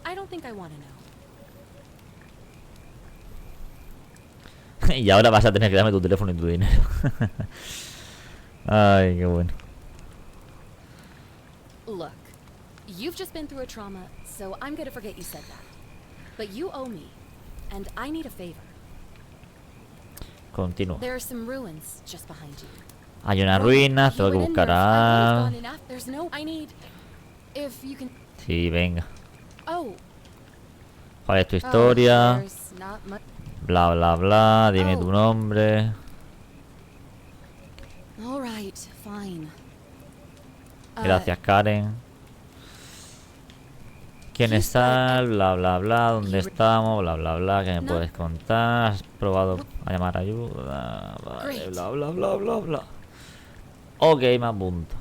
I don't think I want to know. Y ahora vas a tener que darme tu teléfono y tu dinero. Ay, qué bueno. Look, you've just been through a trauma, so I'm gonna forget you said that. But you owe me, and I need a favor. Continúa. There are some ruins just behind you. Hay una ruina, tengo que buscar a... Sí, venga. ¿Cuál es tu historia? Bla, bla, bla. Dime tu nombre. Gracias, Karen. ¿Quién está? Bla, bla, bla. ¿Dónde estamos? Bla, bla, bla. ¿Qué me puedes contar? ¿Has probado a llamar ayuda? Vale, bla, bla, bla, bla, bla. Ok, me apunto.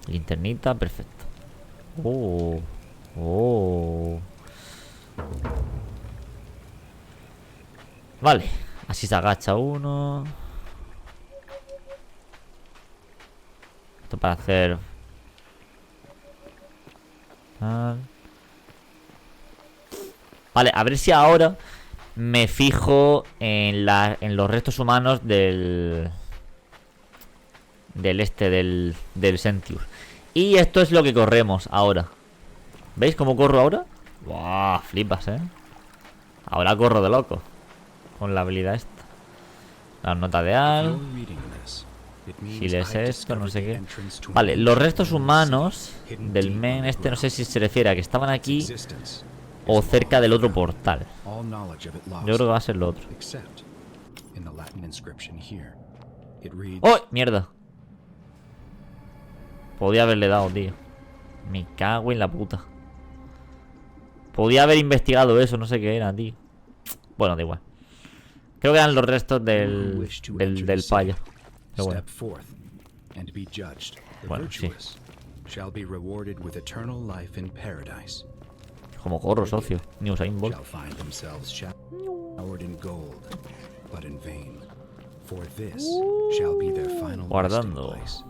Linternita, perfecto. Vale, así se agacha uno. Esto para hacer... Vale, a ver si ahora me fijo en los restos humanos del Sentius. Y esto es lo que corremos ahora. ¿Veis cómo corro ahora? ¡Buah! Flipas, ¿eh? Ahora corro de loco con la habilidad esta. La nota de Al. Si lees esto, no sé qué. Vale, los restos humanos del men este, no sé si se refiere a que estaban aquí o cerca del otro portal. Yo creo que va a ser lo otro. ¡Oh! ¡Mierda! Podía haberle dado, tío. Me cago en la puta. Podía haber investigado eso, no sé qué era, tío. Bueno, da igual. Creo que eran los restos del paya. Pero bueno. Bueno, sí. Como corro, socio. Ni Usain Bolt. Shall find themselves showered in gold, but in vain. For this shall be their final resting Guardando. place.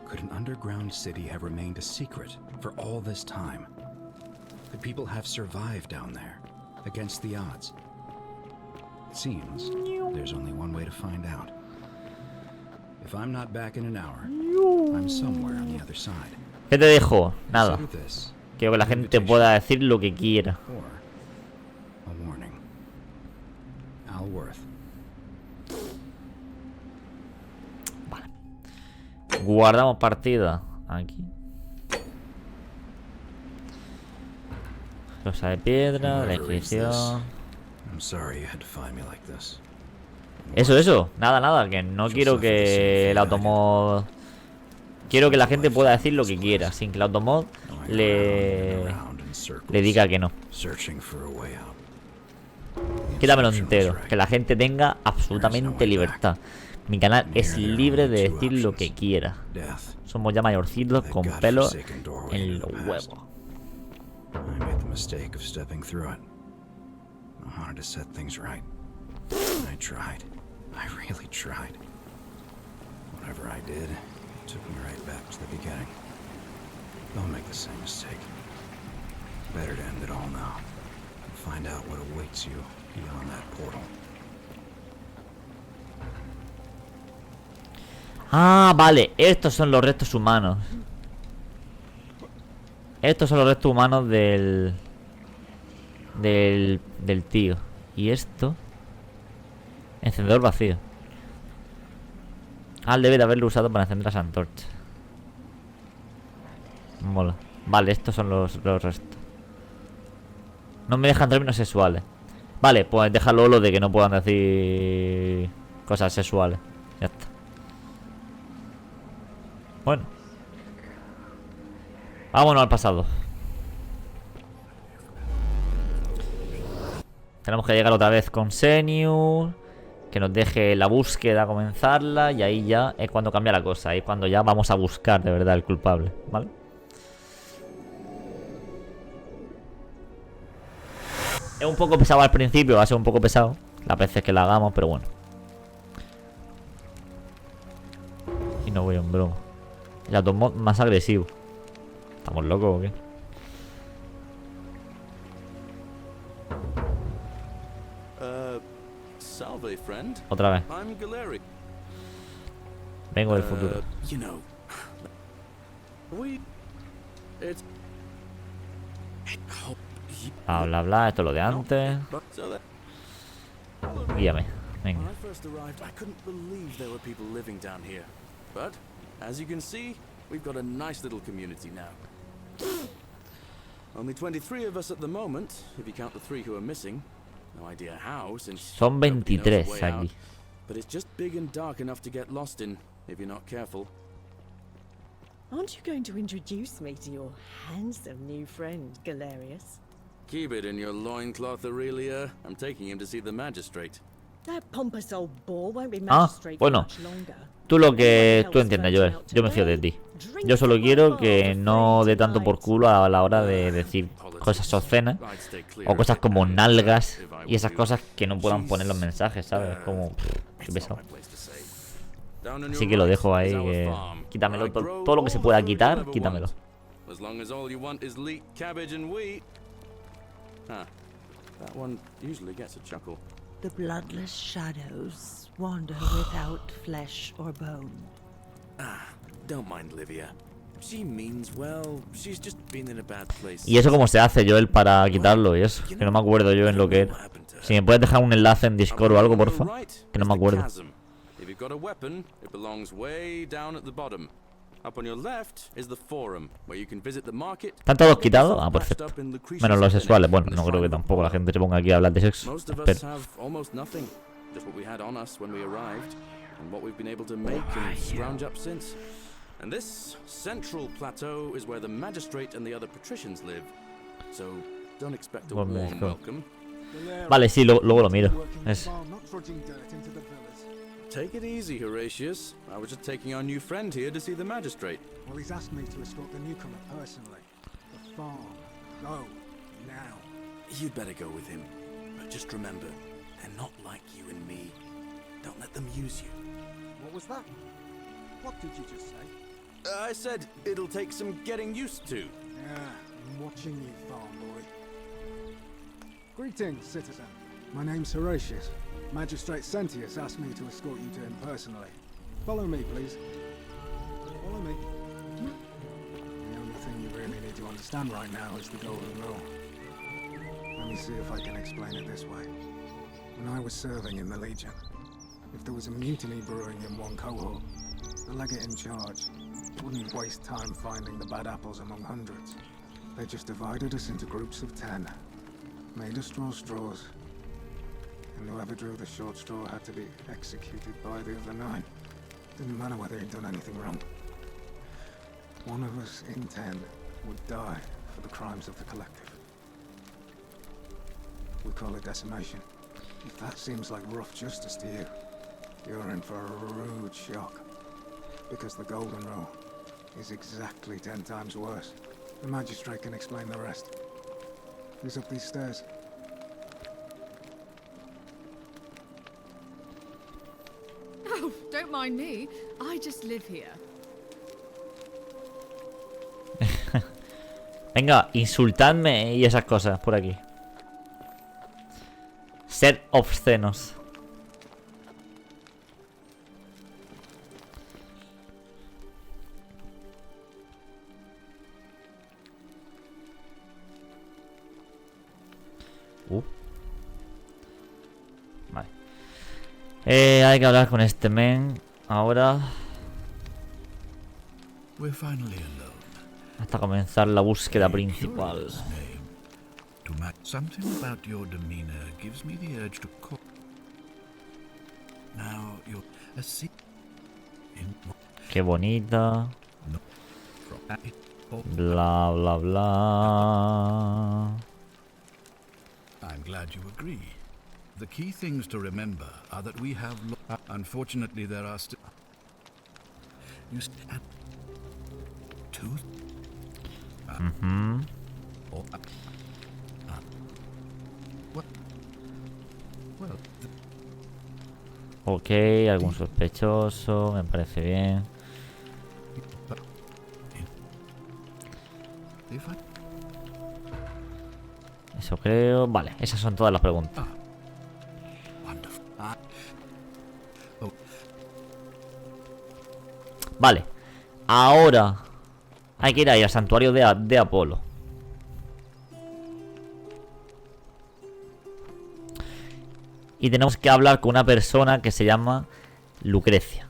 Could an underground city have remained a secret for all this time? Could people have survived down there, against the odds? It seems there's only one way to find out. If I'm not back in an hour, I'm somewhere on the other side. ¿Qué te dejo? Nada. Consider this Quiero que la gente pueda decir lo que quiera. or a warning. Alworth. Guardamos partida. Aquí. Rosa de piedra, la inscripción. I'm sorry you had to find me like this. Eso. Nada. Que no quiero que el automod... Quiero que la gente pueda decir lo que quiera, sin que el automod le diga que no. Quítamelo entero. Que la gente tenga absolutamente libertad. Mi canal es libre de decir lo que quiera. Somos ya mayorcitos con pelo en los huevos. I made the mistake of stepping through it. I wanted to set things right. I tried. I really tried. Whatever I did, it took me right back to the beginning. Don't make the same mistake. Better to end it all now. And find out what awaits you beyond that portal. Ah, vale. Estos son los restos humanos. Estos son los restos humanos del tío. Y esto... Encendedor vacío. Ah, él debe de haberlo usado para encender las antorchas. Mola. Vale, estos son los restos. No me dejan términos sexuales. Vale, pues déjalo lo de que no puedan decir cosas sexuales. Ya está. Bueno. Vámonos al pasado. Tenemos que llegar otra vez con Senior. Que nos deje la búsqueda, comenzarla. Y ahí ya es cuando cambia la cosa. Ahí es cuando ya vamos a buscar de verdad el culpable, ¿vale? Es un poco pesado al principio. Va a ser un poco pesado las veces que la hagamos, pero bueno. Y no voy en broma. El automod más agresivo. ¿Estamos locos o qué? Salve, friend. Otra vez. I'm Galeri. Vengo del futuro. You know, it's Bla, bla, esto es lo de antes. Guíame. Venga. When I first arrived, I couldn't believe there were people living down here. But as you can see, we've got a nice little community now. Only 23 of us at the moment, if you count the 3 who are missing. No idea how, since Son 23 aquí. But it's just big and dark enough to get lost in if you're not careful. Aren't you going to introduce me to your handsome new friend, Galerius? Keep it in your loincloth, Aurelia. I'm taking him to see the magistrate. That pompous old bore won't be Ah, magistrate for bueno. much longer. Tú lo que tú entiendes, Joel. Yo me fío de ti. Yo solo quiero que no dé tanto por culo a la hora de decir cosas obscenas o cosas como nalgas y esas cosas que no puedan poner los mensajes, ¿sabes? Como... qué pesado. Así que lo dejo ahí. Quítamelo. Todo lo que se pueda quitar, quítamelo. The bloodless shadows wander without flesh or bone. Don't mind Livia. She means well. She's just been in a bad place. ¿Y eso cómo se hace, Joel, para quitarlo y eso? Que no me acuerdo yo en lo que era. Si me puedes dejar un enlace en Discord o algo, porfa. Que no me acuerdo. If you've got a weapon, it belongs way down at the bottom. Up on your left is the forum, where you can visit the market. ¿Están todos quitados? Ah, perfecto. Menos los sexuales. Bueno, no creo que tampoco la gente se ponga aquí a hablar de sexo. Most of us Pero... have almost nothing. Just what we had on us when we arrived, and what we've been able to make and scrounge up since. And this central plateau is where the magistrate and the other patricians live. So don't expect a warm welcome. Vale, sí, luego lo miro. Es... Take it easy, Horatius. I was just taking our new friend here to see the magistrate. Well, he's asked me to escort the newcomer personally. The farm Go. Now. You'd better go with him. But just remember, they're not like you and me. Don't let them use you. What was that? What did you just say? I said it'll take some getting used to. Yeah, I'm watching you, farm boy. Greetings, citizen. My name's Horatius. Magistrate Sentius asked me to escort you to him personally. Follow me, please. Follow me. The only thing you really need to understand right now is the Golden Rule. Let me see if I can explain it this way. When I was serving in the Legion, if there was a mutiny brewing in one cohort, the legate in charge wouldn't waste time finding the bad apples among hundreds. They just divided us into groups of 10, made us draw straws, and whoever drew the short straw had to be executed by the other 9. Didn't matter whether he'd done anything wrong. One of us in 10 would die for the crimes of the collective. We call it decimation. If that seems like rough justice to you, you're in for a rude shock. Because the Golden Rule is exactly 10 times worse. The magistrate can explain the rest. Who's up these stairs? Oh, don't mind me. I just live here. Venga, insultadme y esas cosas por aquí. Sed obscenos. Vale. Hay que hablar con este men ahora. We're finally alone. Hasta comenzar la búsqueda principal. Something about your demeanor gives me the urge to call. Now you're a Qué bonita. Bla bla bla. I'm glad you agree. The key things to remember are that we have. Unfortunately, there are still. You stand. Two. Or. What? Well. Ok, algún sospechoso, me parece bien. Eso creo. Vale, esas son todas las preguntas. Vale, ahora hay que ir ahí al santuario de Apolo. Y tenemos que hablar con una persona que se llama Lucrecia.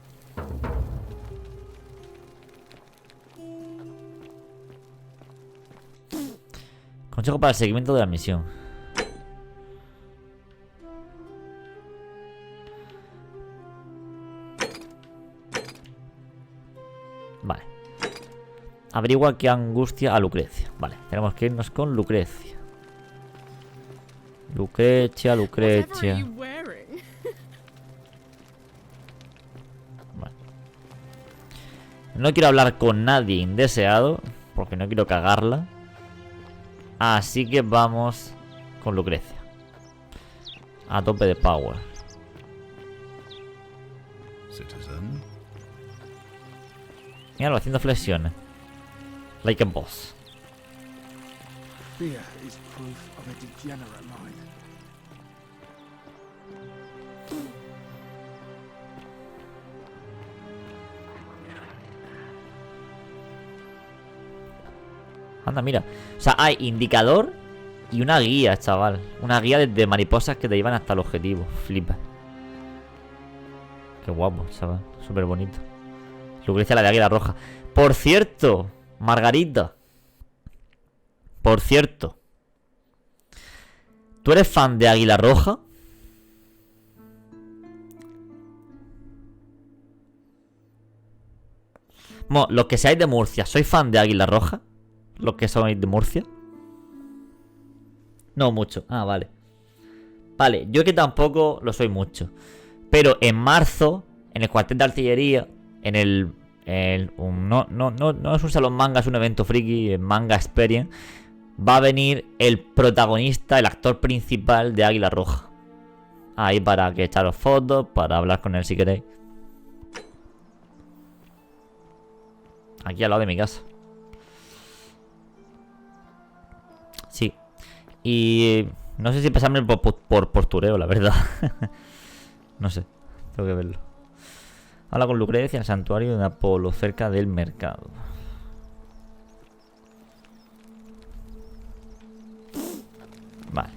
Consejo para el seguimiento de la misión. Vale. Averigua qué angustia a Lucrecia. Vale, tenemos que irnos con Lucrecia. Lucrecia. Vale. No quiero hablar con nadie indeseado, porque no quiero cagarla. Así que vamos con Lucrecia. A tope de power. Míralo, haciendo flexiones. Like a boss. Fear is proof of a degenerate mind. Anda, mira. O sea, hay indicador y una guía, chaval. Una guía de mariposas que te llevan hasta el objetivo. Flipa. Qué guapo, chaval. Súper bonito. Lucrecia, la de águila roja. Por cierto, Margarita. Por cierto. ¿Tú eres fan de Águila Roja? Bueno, los que seáis de Murcia, ¿sois fan de Águila Roja? Los que sois de Murcia. No mucho. Ah, vale. Vale, yo que tampoco lo soy mucho. Pero en marzo, en el cuartel de artillería, en el... no es un salón manga, es un evento friki, Manga Experience. va a venir el protagonista, el actor principal de Águila Roja. Ahí para que echaros fotos, para hablar con él si queréis. Aquí al lado de mi casa. Sí. Y no sé si pasarme por postureo, la verdad. No sé, tengo que verlo. Habla con Lucrecia en el santuario de Apolo, cerca del mercado. Vale.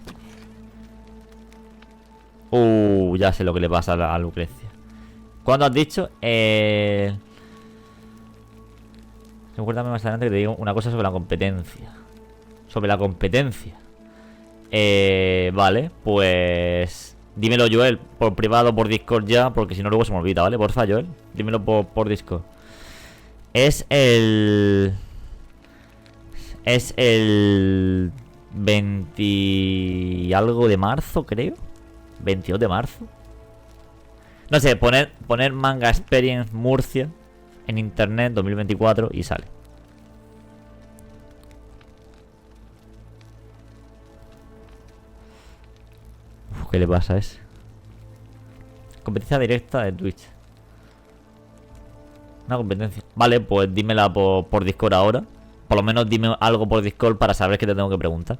Ya sé lo que le pasa a Lucrecia. ¿Cuándo has dicho? Recuérdame más adelante que te digo una cosa sobre la competencia. Sobre la competencia. Vale, pues... Dímelo, Joel, por privado, por Discord ya, porque si no luego se me olvida, ¿vale? Porfa, Joel, dímelo por Discord. Es el 20 y algo de marzo, creo. 22 de marzo. No sé, poner Manga Experience Murcia en internet 2024 y sale. ¿Qué le pasa a ese? Competencia directa de Twitch. Una competencia. Vale, pues dímela por Discord ahora. Por lo menos dime algo por Discord para saber qué te tengo que preguntar.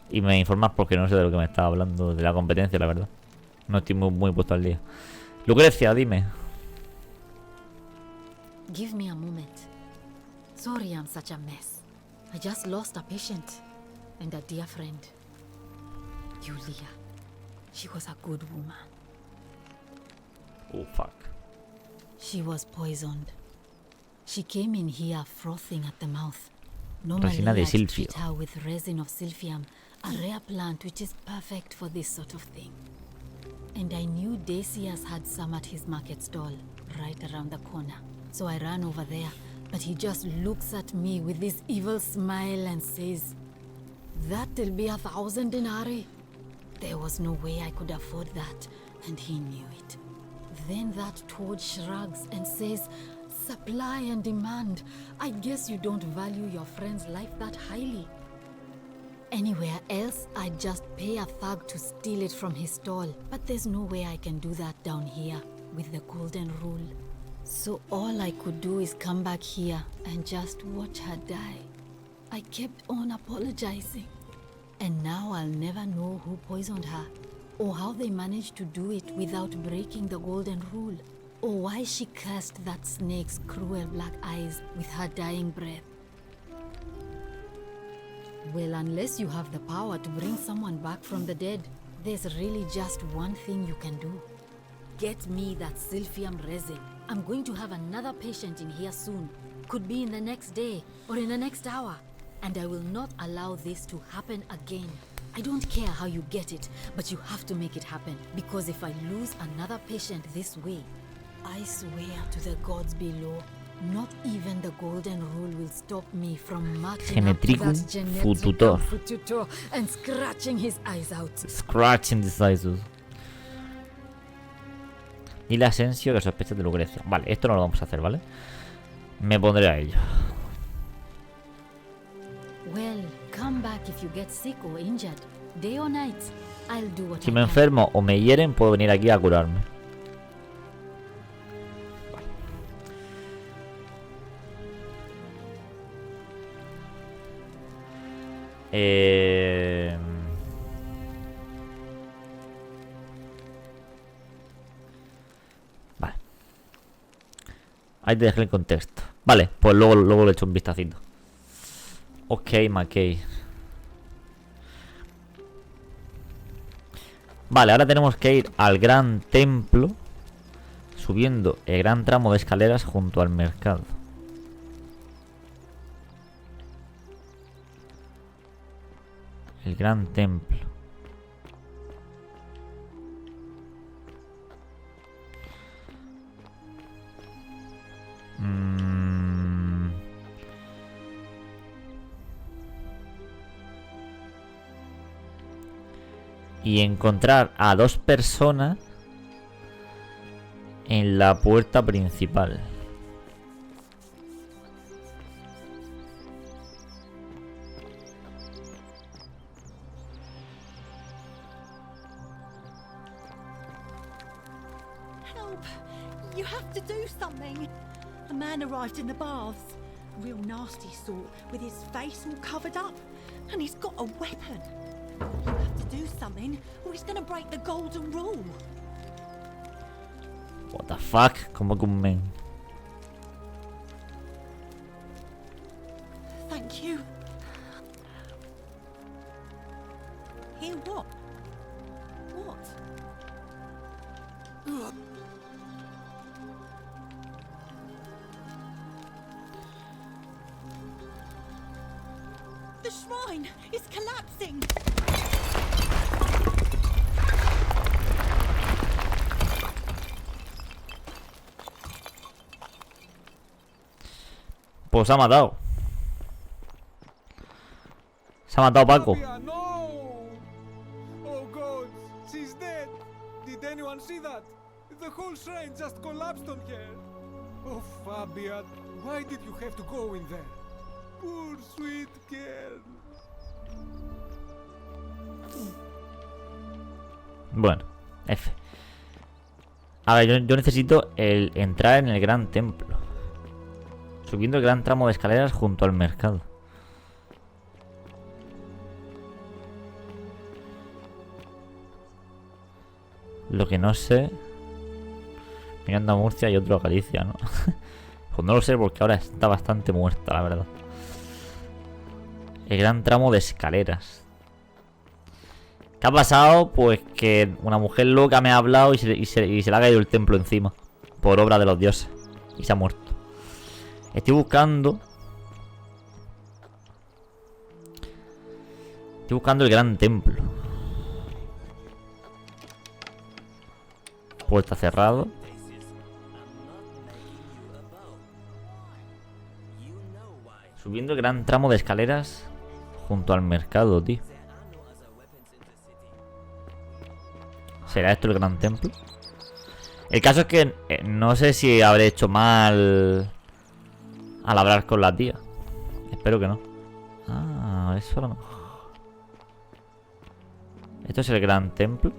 Y me informas porque no sé de lo que me estaba hablando de la competencia, la verdad. No estoy muy puesto al día. Lucrecia, dime. Give me a moment. Sorry I'm such a mess. I just lost a patient and a dear friend. Julia. She was a good woman. Oh, fuck. She was poisoned. She came in here frothing at the mouth. Normally Resina de I'd silfio. treat her with resin of silphium, a rare plant which is perfect for this sort of thing. And I knew Decius had some at his market stall, right around the corner. So I ran over there, but he just looks at me with this evil smile and says, "That'll be 1,000 denarii." There was no way I could afford that, and he knew it. Then that toad shrugs and says, "Supply and demand. I guess you don't value your friend's life that highly." Anywhere else, I'd just pay a thug to steal it from his stall. But there's no way I can do that down here, with the golden rule. So all I could do is come back here and just watch her die. I kept on apologizing. And now I'll never know who poisoned her, or how they managed to do it without breaking the golden rule, or why she cursed that snake's cruel black eyes with her dying breath. Well, unless you have the power to bring someone back from the dead, there's really just one thing you can do. Get me that silphium resin. I'm going to have another patient in here soon. Could be in the next day, or in the next hour. And I will not allow this to happen again. I don't care how you get it, but you have to make it happen. Because if I lose another patient this way, I swear to the gods below, not even the golden rule will stop me from marching up to that Fututor. Fututor and scratching his eyes out. Scratching the sizes. Y la Asensio que sospecha de Lucrecia. Vale, esto no lo vamos a hacer, ¿vale? Me pondré a ello. Well, come back if you get sick or injured. Day or night, I'll do what Si I me can. enfermo o me hieren, puedo venir aquí a curarme. Vale. Ahí te dejé el contexto. Vale, pues luego le echo un vistacito. Ok, McKay. Vale, ahora tenemos que ir al gran templo, subiendo el gran tramo de escaleras junto al mercado. El gran templo. Y encontrar a 2 personas en la puerta principal. Help! You have to do something. A man arrived in the baths. Real nasty sort, with his face all covered up. And he's got a weapon. You have to do something, or he's gonna break the golden rule. What the fuck? ¿Cómo que un men? Thank you. Here what? What? The shrine is collapsing. Pues se ha matado. Se ha matado Paco. Fabia, no! Oh God, she's dead. Did anyone see that? The whole shrine just collapsed on her. Oh, Fabia, why did you have to go in there? Poor sweet girl. Bueno, F. A ver, yo necesito entrar en el gran templo. Subiendo el gran tramo de escaleras junto al mercado. Lo que no sé... Mirando a Murcia y otro a Galicia, ¿no? Pues no lo sé porque ahora está bastante muerta, la verdad. El gran tramo de escaleras. ¿Qué ha pasado? Pues que una mujer loca me ha hablado y se le ha caído el templo encima. Por obra de los dioses. Y se ha muerto. Estoy buscando el gran templo. Puerta cerrado. Subiendo el gran tramo de escaleras junto al mercado, tío. ¿Será esto el gran templo? El caso es que no sé si habré hecho mal al hablar con la tía. Espero que no. Ah, eso no. ¿Esto es el gran templo?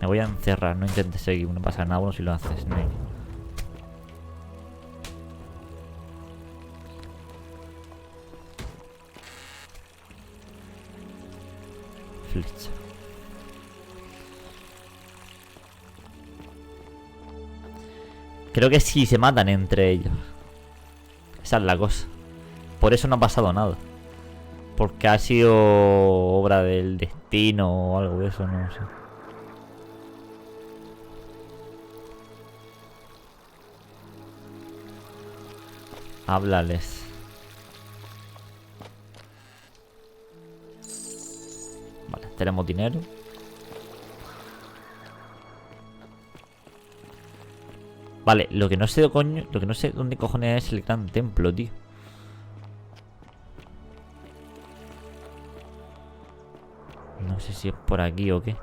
Me voy a encerrar, no intentes seguir, no pasa nada, bueno si lo haces, no. Flecha. Creo que sí se matan entre ellos. Esa es la cosa. Por eso no ha pasado nada. Porque ha sido obra del destino o algo de eso, no sé. Háblales. Vale, tenemos dinero. Vale, lo que no sé, coño, lo que no sé dónde cojones es el gran templo, tío. No sé si es por aquí o qué.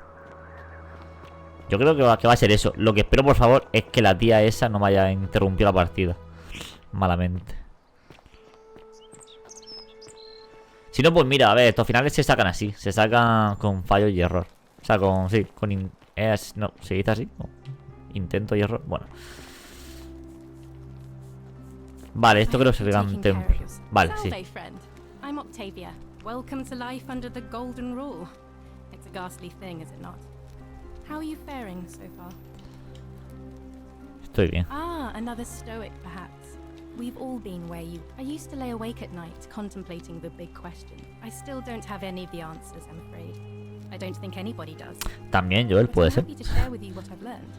Yo creo que va a ser eso. Lo que espero, por favor, es que la tía esa no me haya interrumpido la partida malamente. Si no, pues mira, a ver, estos finales se sacan así. Se sacan con fallo y error. O sea, con... sí, con... no, ¿se dice así? No. Intento y error, bueno. Vale, esto creo que es el gran templo. Vale, sí. I'm Octavia. Welcome to life under the golden rule. It's a ghastly thing, is it not? How are you faring so far? Estoy bien. Ah, another stoic, perhaps. We've all been where you... I used to lay awake at night, contemplating the big question. I still don't have any of the answers, I'm afraid. I don't think anybody does. También, Joel, puede ser. I'm happy to share with you what I've learned.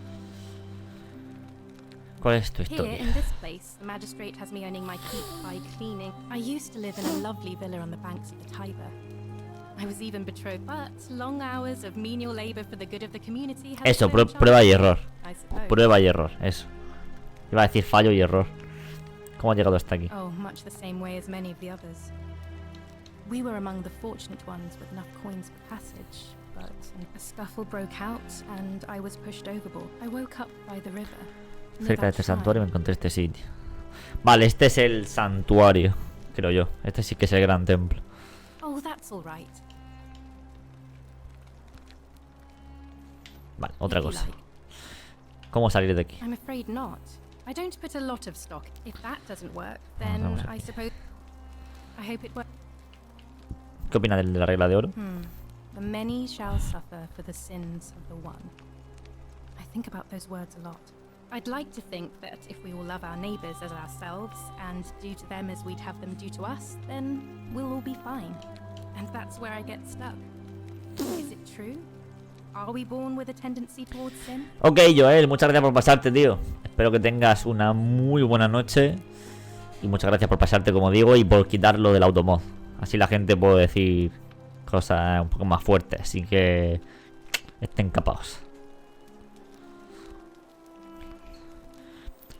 ¿Cuál es tu Here, historia? in this place, the magistrate has me earning my keep by cleaning. I used to live in a lovely villa on the banks of the Tiber. I was even betrothed, but long hours of menial labor for the good of the community have Eso, shown prueba y charm, error. I suppose. Prueba y error, eso. Iba a decir fallo y error. ¿Cómo ha llegado hasta aquí? Oh, much the same way as many of the others. We were among the fortunate ones with enough coins for passage, but a scuffle broke out and I was pushed overboard. I woke up by the river. Cerca de este santuario me encontré este sitio. Vale, este es el santuario. creo yo. Este sí que es el gran templo. Oh, that's all right. Vale, otra If you cosa. like. ¿Cómo salir de aquí? I'm afraid not. I don't put a lot of stock. If that doesn't work, Vamos then aquí. I suppose. I hope it works. ¿Qué opina de la regla de oro? The many shall suffer for the sins of the one. I think about those words a lot. I'd like to think that if we all love our neighbours as ourselves and do to them as we'd have them do to us, then we'll all be fine. And that's where I get stuck. Is it true? Are we born with a tendency towards sin? Ok, Joel, muchas gracias por pasarte, tío. Espero que tengas una muy buena noche. Y muchas gracias por pasarte, como digo, y por quitarlo del automod. Así la gente puede decir cosas un poco más fuertes. Así que estén capados.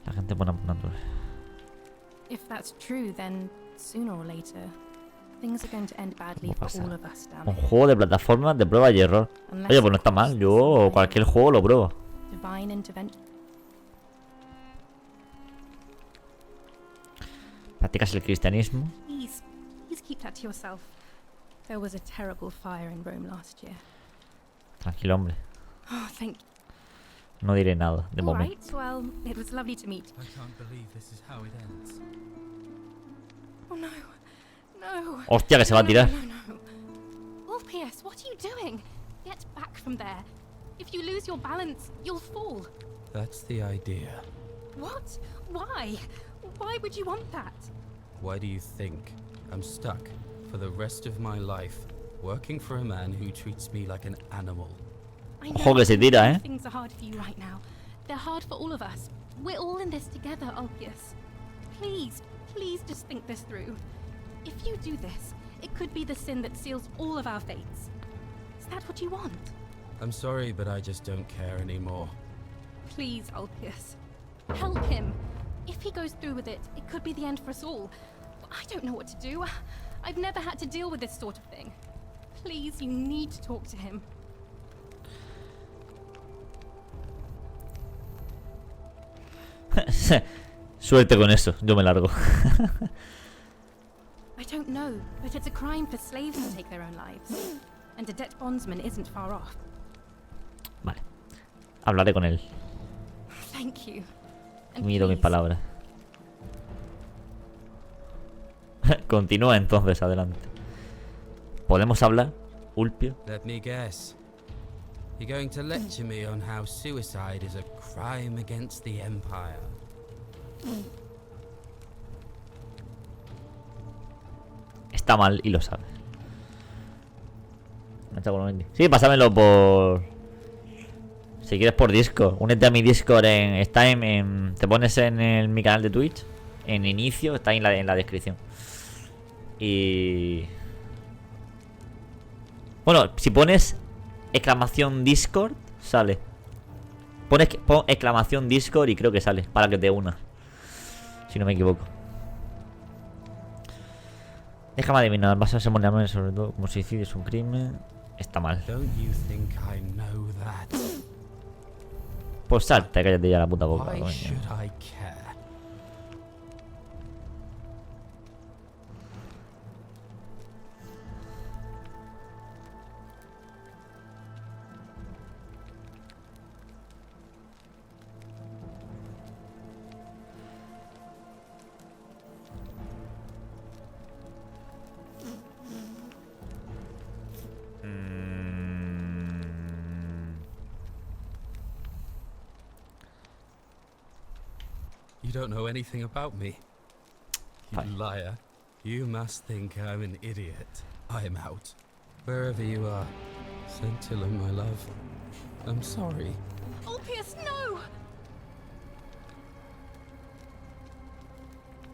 La gente pone If that's true, then sooner or later, things are going to end badly ¿Cómo for pasa? all of us down Un here. juego de plataformas de prueba y error. Oye, pues no está mal. Yo cualquier juego lo pruebo. Divine intervention. ¿Practicas el cristianismo? Please keep that to yourself. There was a terrible fire in Rome last year. Tranquilo, hombre. Oh, thank you. No diré nada, de All momento. right, well, it was lovely to meet. I can't believe this is how it ends. Oh no, no. Hostia, que se va a tirar. No. Orpheus, what are you doing? Get back from there. If you lose your balance, you'll fall. That's the idea. What? Why? Why would you want that? Why do you think I'm stuck for the rest of my life working for a man who treats me like an animal? I know Ojo que se tira, ¿eh? things are hard for you right now. They're hard for all of us. We're all in this together, Orpheus. Please, please just think this through. If you do this, it could be the sin that seals all of our fates. Is that what you want? I'm sorry, but I just don't care anymore. Please, Orpheus. Help him. If he goes through with it, it could be the end for us all. I don't know what to do. I've never had to deal with this sort of thing. Please, you need to talk to him. Suerte con eso, yo me largo. I don't know, but it's a crime for slaves to take their own lives. And a debt bondsman isn't far off. Vale. Hablaré con él. Thank you. And Mido mis please, palabras. Continúa entonces, adelante. ¿Podemos hablar, Ulpio? Let me guess. You're going to lecture me on how suicide is a crime against the Empire. Está mal y lo sabe. Sí, pásamelo por... Si quieres por Discord. Únete a mi Discord está te pones en mi canal de Twitch. En inicio, está ahí en la descripción. Y... Bueno, si pones exclamación Discord, sale. Pon exclamación Discord y creo que sale. Para que te unas. Si no me equivoco. Déjame adivinar. Vas a ser monedero, sobre todo como suicidio es un crimen. Está mal. Don't you think I know that? Pues salte, cállate ya la puta boca. Why coño. should I care? You don't know anything about me. You liar. You must think I'm an idiot. I'm out. Wherever you are. Scintilla, my love. I'm sorry. Orpheus, no!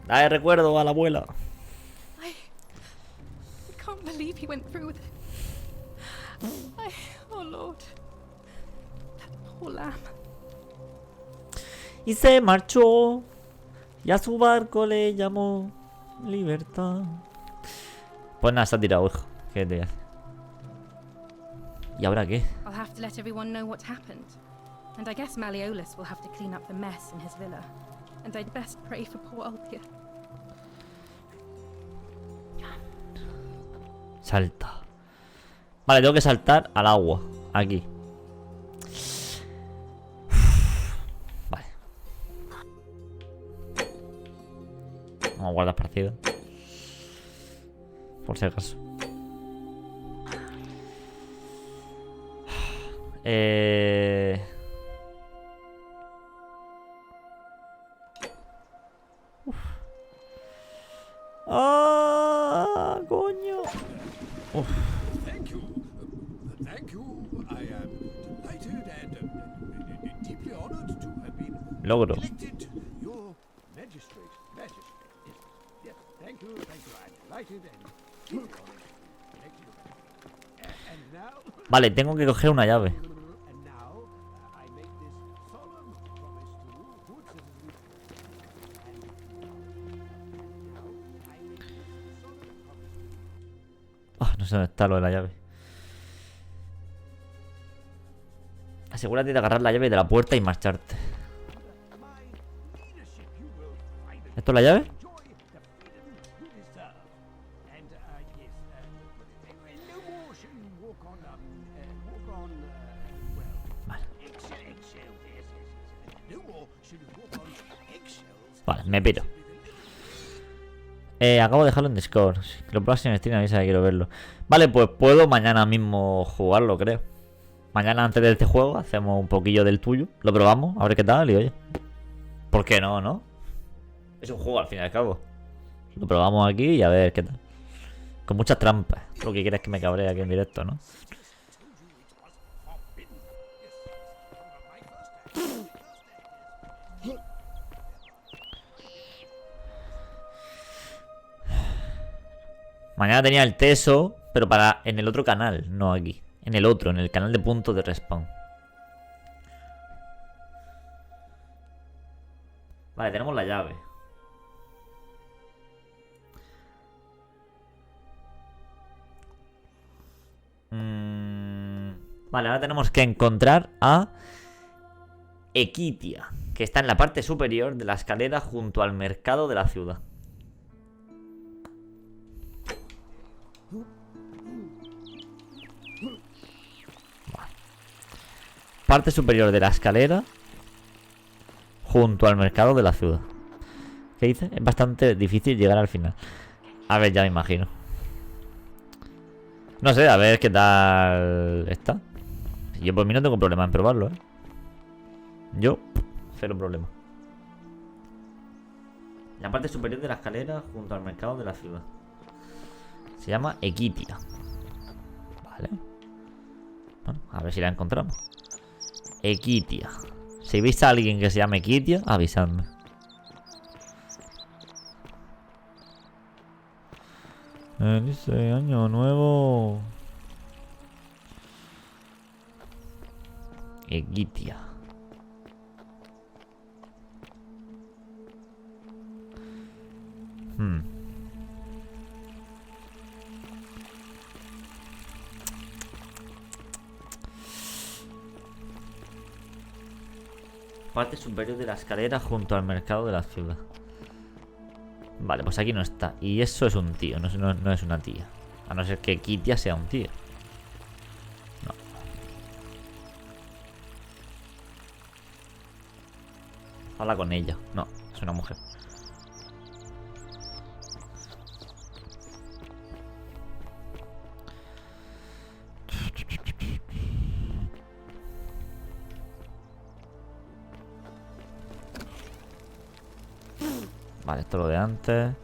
Dale recuerdo a la abuela. I can't believe he went through with it. Oh Lord. That poor lamb. Y se marchó. Y a su barco le llamó Libertad. Pues nada, se ha tirado, hijo. ¿Qué te hace? ¿Y ahora qué? I'll have to let everyone know what happened. And I guess Malleolus will have to clean up the mess in his villa. And I'd best pray for poor Ulpia. Salta. Vale, tengo que saltar al agua. Aquí. Vale. Vamos a guardar partida. Por si acaso. ¡Ah! ¡Coño! Uf. Thank you. Thank you. I am delighted and deeply honored to have been Logro. elected your magistrate. Yes. Yes. Thank you. I'm delighted and deeply honored. Thank you. And now. Vale, tengo que coger una llave. And now I make this solemn promise to you, good citizens. Ah, no sé dónde está lo de la llave. Asegúrate de agarrar la llave de la puerta y marcharte. ¿Esto es la llave? Vale, me piro. Acabo de dejarlo en Discord. Lo próximo en Steam avisa que quiero verlo. Vale, pues puedo mañana mismo jugarlo, creo. Mañana antes de este juego hacemos un poquillo del tuyo. Lo probamos, a ver qué tal y oye. ¿Por qué no, no? Es un juego al fin y al cabo. Lo probamos aquí y a ver qué tal. Con muchas trampas. Lo que quieres es que me cabree aquí en directo, ¿no? Mañana tenía el teso, pero para en el otro canal, no aquí. En el otro, en el canal de puntos de respawn. Vale, tenemos la llave. Vale, ahora tenemos que encontrar a Equitia, que está en la parte superior de la escalera junto al mercado de la ciudad. Parte superior de la escalera junto al mercado de la ciudad. ¿Qué dice? Es bastante difícil llegar al final. A ver, ya me imagino. No sé, a ver qué tal está. Yo por mí no tengo problema en probarlo, ¿eh? Yo, cero problema. La parte superior de la escalera junto al mercado de la ciudad. Se llama Equitia. Vale. Bueno, a ver si la encontramos. Equitia. Si veis a alguien que se llame Equitia, avisadme. Dice año nuevo. Equitia. Parte superior de la escalera junto al mercado de la ciudad. Vale, pues aquí no está. Y eso es un tío, no es una tía. A no ser que Kitia sea un tío. No. Habla con ella. No, es una mujer. Vale, esto es lo de antes.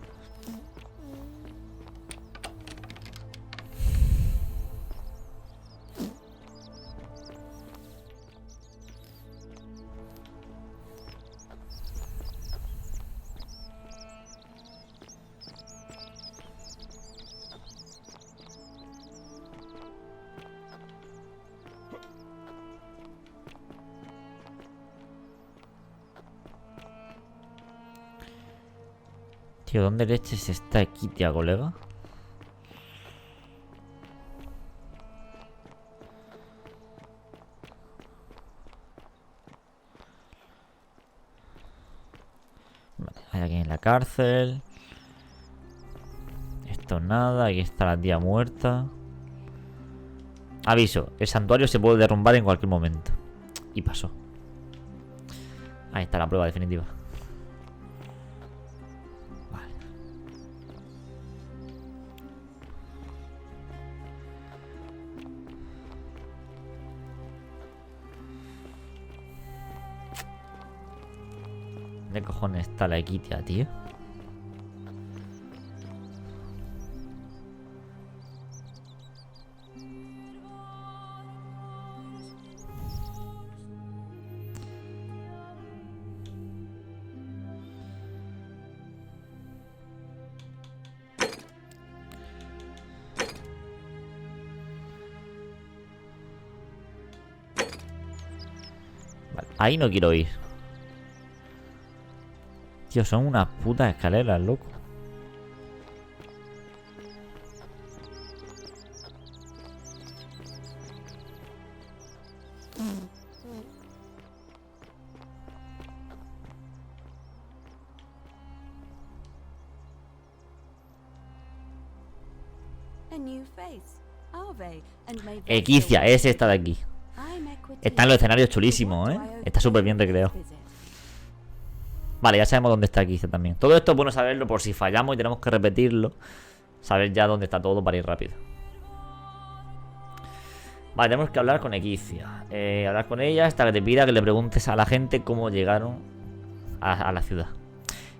Tío, ¿dónde leches está Equitia, colega? Vale, hay aquí en la cárcel. Esto nada, aquí está la tía muerta. Aviso, el santuario se puede derrumbar en cualquier momento. Y pasó. Ahí está la prueba definitiva. Vale. ¿Dónde cojones está la equitia, tío? Vale, ahí no quiero ir. Tío, son unas putas escaleras, loco. Equicia, ese está de aquí. Está en los escenarios chulísimos, ¿eh? Está súper bien recreado. Vale, ya sabemos dónde está Equicia también. Todo esto es bueno saberlo por si fallamos y tenemos que repetirlo. Saber ya dónde está todo para ir rápido. Vale, tenemos que hablar con Equicia. Hablar con ella hasta que te pida que le preguntes a la gente cómo llegaron a la ciudad.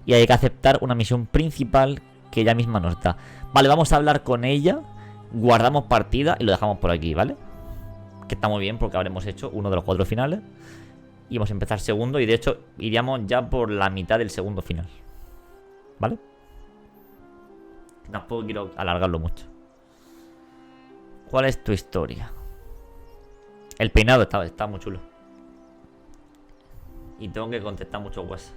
Y hay que aceptar una misión principal que ella misma nos da. Vale, vamos a hablar con ella. Guardamos partida y lo dejamos por aquí, ¿vale? Que está muy bien porque habremos hecho uno de los 4 finales. Y vamos a empezar segundo. Y de hecho iríamos ya por la mitad del segundo final, ¿vale? Tampoco quiero alargarlo mucho. ¿Cuál es tu historia? El peinado está muy chulo. Y tengo que contestar mucho Pues.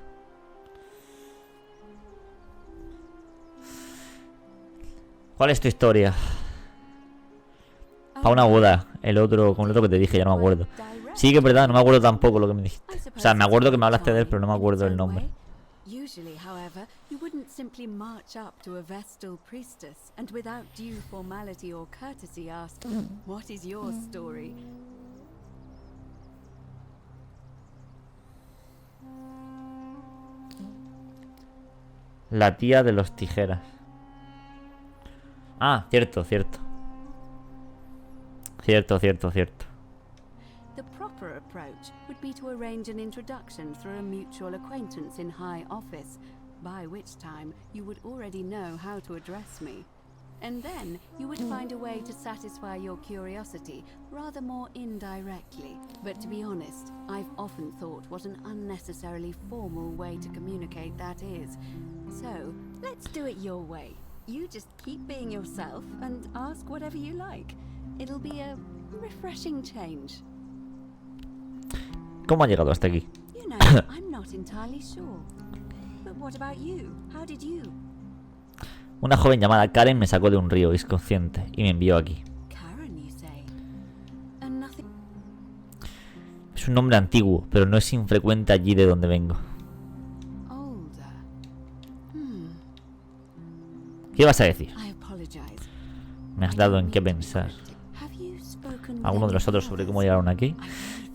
¿Cuál es tu historia? Para una boda. El otro, con el otro que te dije, ya no me acuerdo. Sí, que es verdad, no me acuerdo tampoco lo que me dijiste. O sea, me acuerdo que me hablaste de él, pero no me acuerdo el nombre. Usually, however, you wouldn't simply march up to a Vestal priestess and without due formality or courtesy ask, "What is your story?" La tía de los tijeras. Ah, cierto. Cierto. The proper approach would be to arrange an introduction through a mutual acquaintance in high office, by which time you would already know how to address me. And then you would find a way to satisfy your curiosity rather more indirectly. But to be honest, I've often thought what an unnecessarily formal way to communicate that is. So, let's do it your way. You just keep being yourself and ask whatever you like. It'll be a refreshing change. ¿Cómo ha llegado hasta aquí? You know, I'm not entirely sure. But what about you? How did you? Una joven llamada Karen me sacó de un río inconsciente y me envió aquí. Karen, you say? And nothing. Es un nombre antiguo, pero no es infrecuente allí de donde vengo. Older. ¿Qué vas a decir? I apologize. Me has dado en qué pensar. ¿Alguno de los otros sobre cómo llegaron aquí?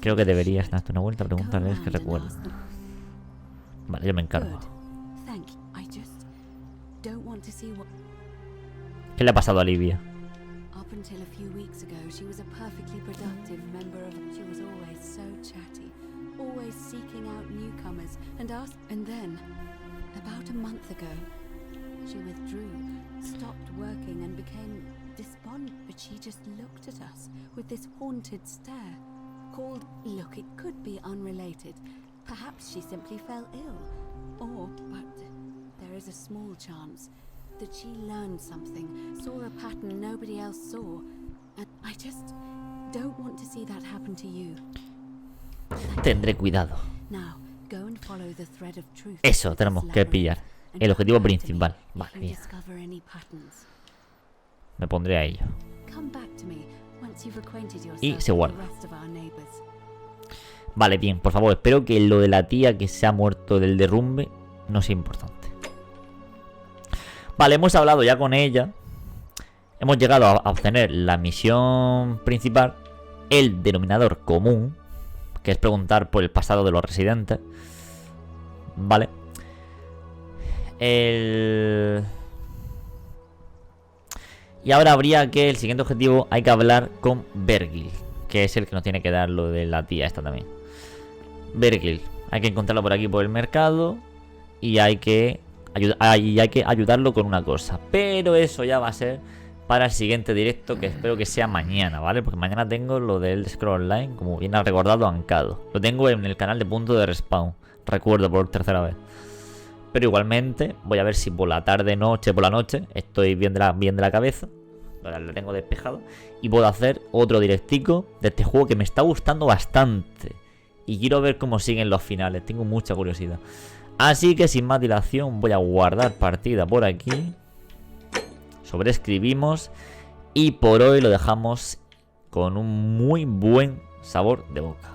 Creo que deberías darte una vuelta a preguntarles que recuerdan. Vale, yo me encargo. ¿Qué le ha pasado a Livia? Up until a few weeks ago, she was a perfectly productive member of. She was always so chatty, always seeking out newcomers and asked. And then, about a month ago, she withdrew, stopped working, and became despondent. But she just looked at us with this haunted stare. Called. Look, it could be unrelated. Perhaps she simply fell ill, or but there is a small chance that she learned something, saw a pattern nobody else saw, and I just don't want to see that happen to you. Tendré cuidado. Now, go and follow the thread of truth. Eso tenemos que pillar. El objetivo principal. Vale, bien. Me pondré a ello. Y se guarda. Vale, bien, por favor, espero que lo de la tía que se ha muerto del derrumbe no sea importante. Vale, hemos hablado ya con ella. hemos llegado a obtener la misión principal, el denominador común, que es preguntar por el pasado de los residentes. Vale. Y ahora habría que, el siguiente objetivo, hay que hablar con Virgil, que es el que nos tiene que dar lo de la tía esta también. Virgil, hay que encontrarlo por aquí por el mercado y hay que ayudarlo con una cosa. Pero eso ya va a ser para el siguiente directo, que espero que sea mañana, ¿vale? Porque mañana tengo lo del Scroll Online, como bien ha recordado, Ancado. Lo tengo en el canal de Punto de Respawn, recuerdo, por tercera vez. Pero igualmente voy a ver si por la tarde, noche, por la noche estoy bien de la cabeza, la tengo despejado, y puedo hacer otro directico de este juego que me está gustando bastante. Y quiero ver cómo siguen los finales, tengo mucha curiosidad. Así que sin más dilación voy a guardar partida por aquí. Sobreescribimos y por hoy lo dejamos con un muy buen sabor de boca.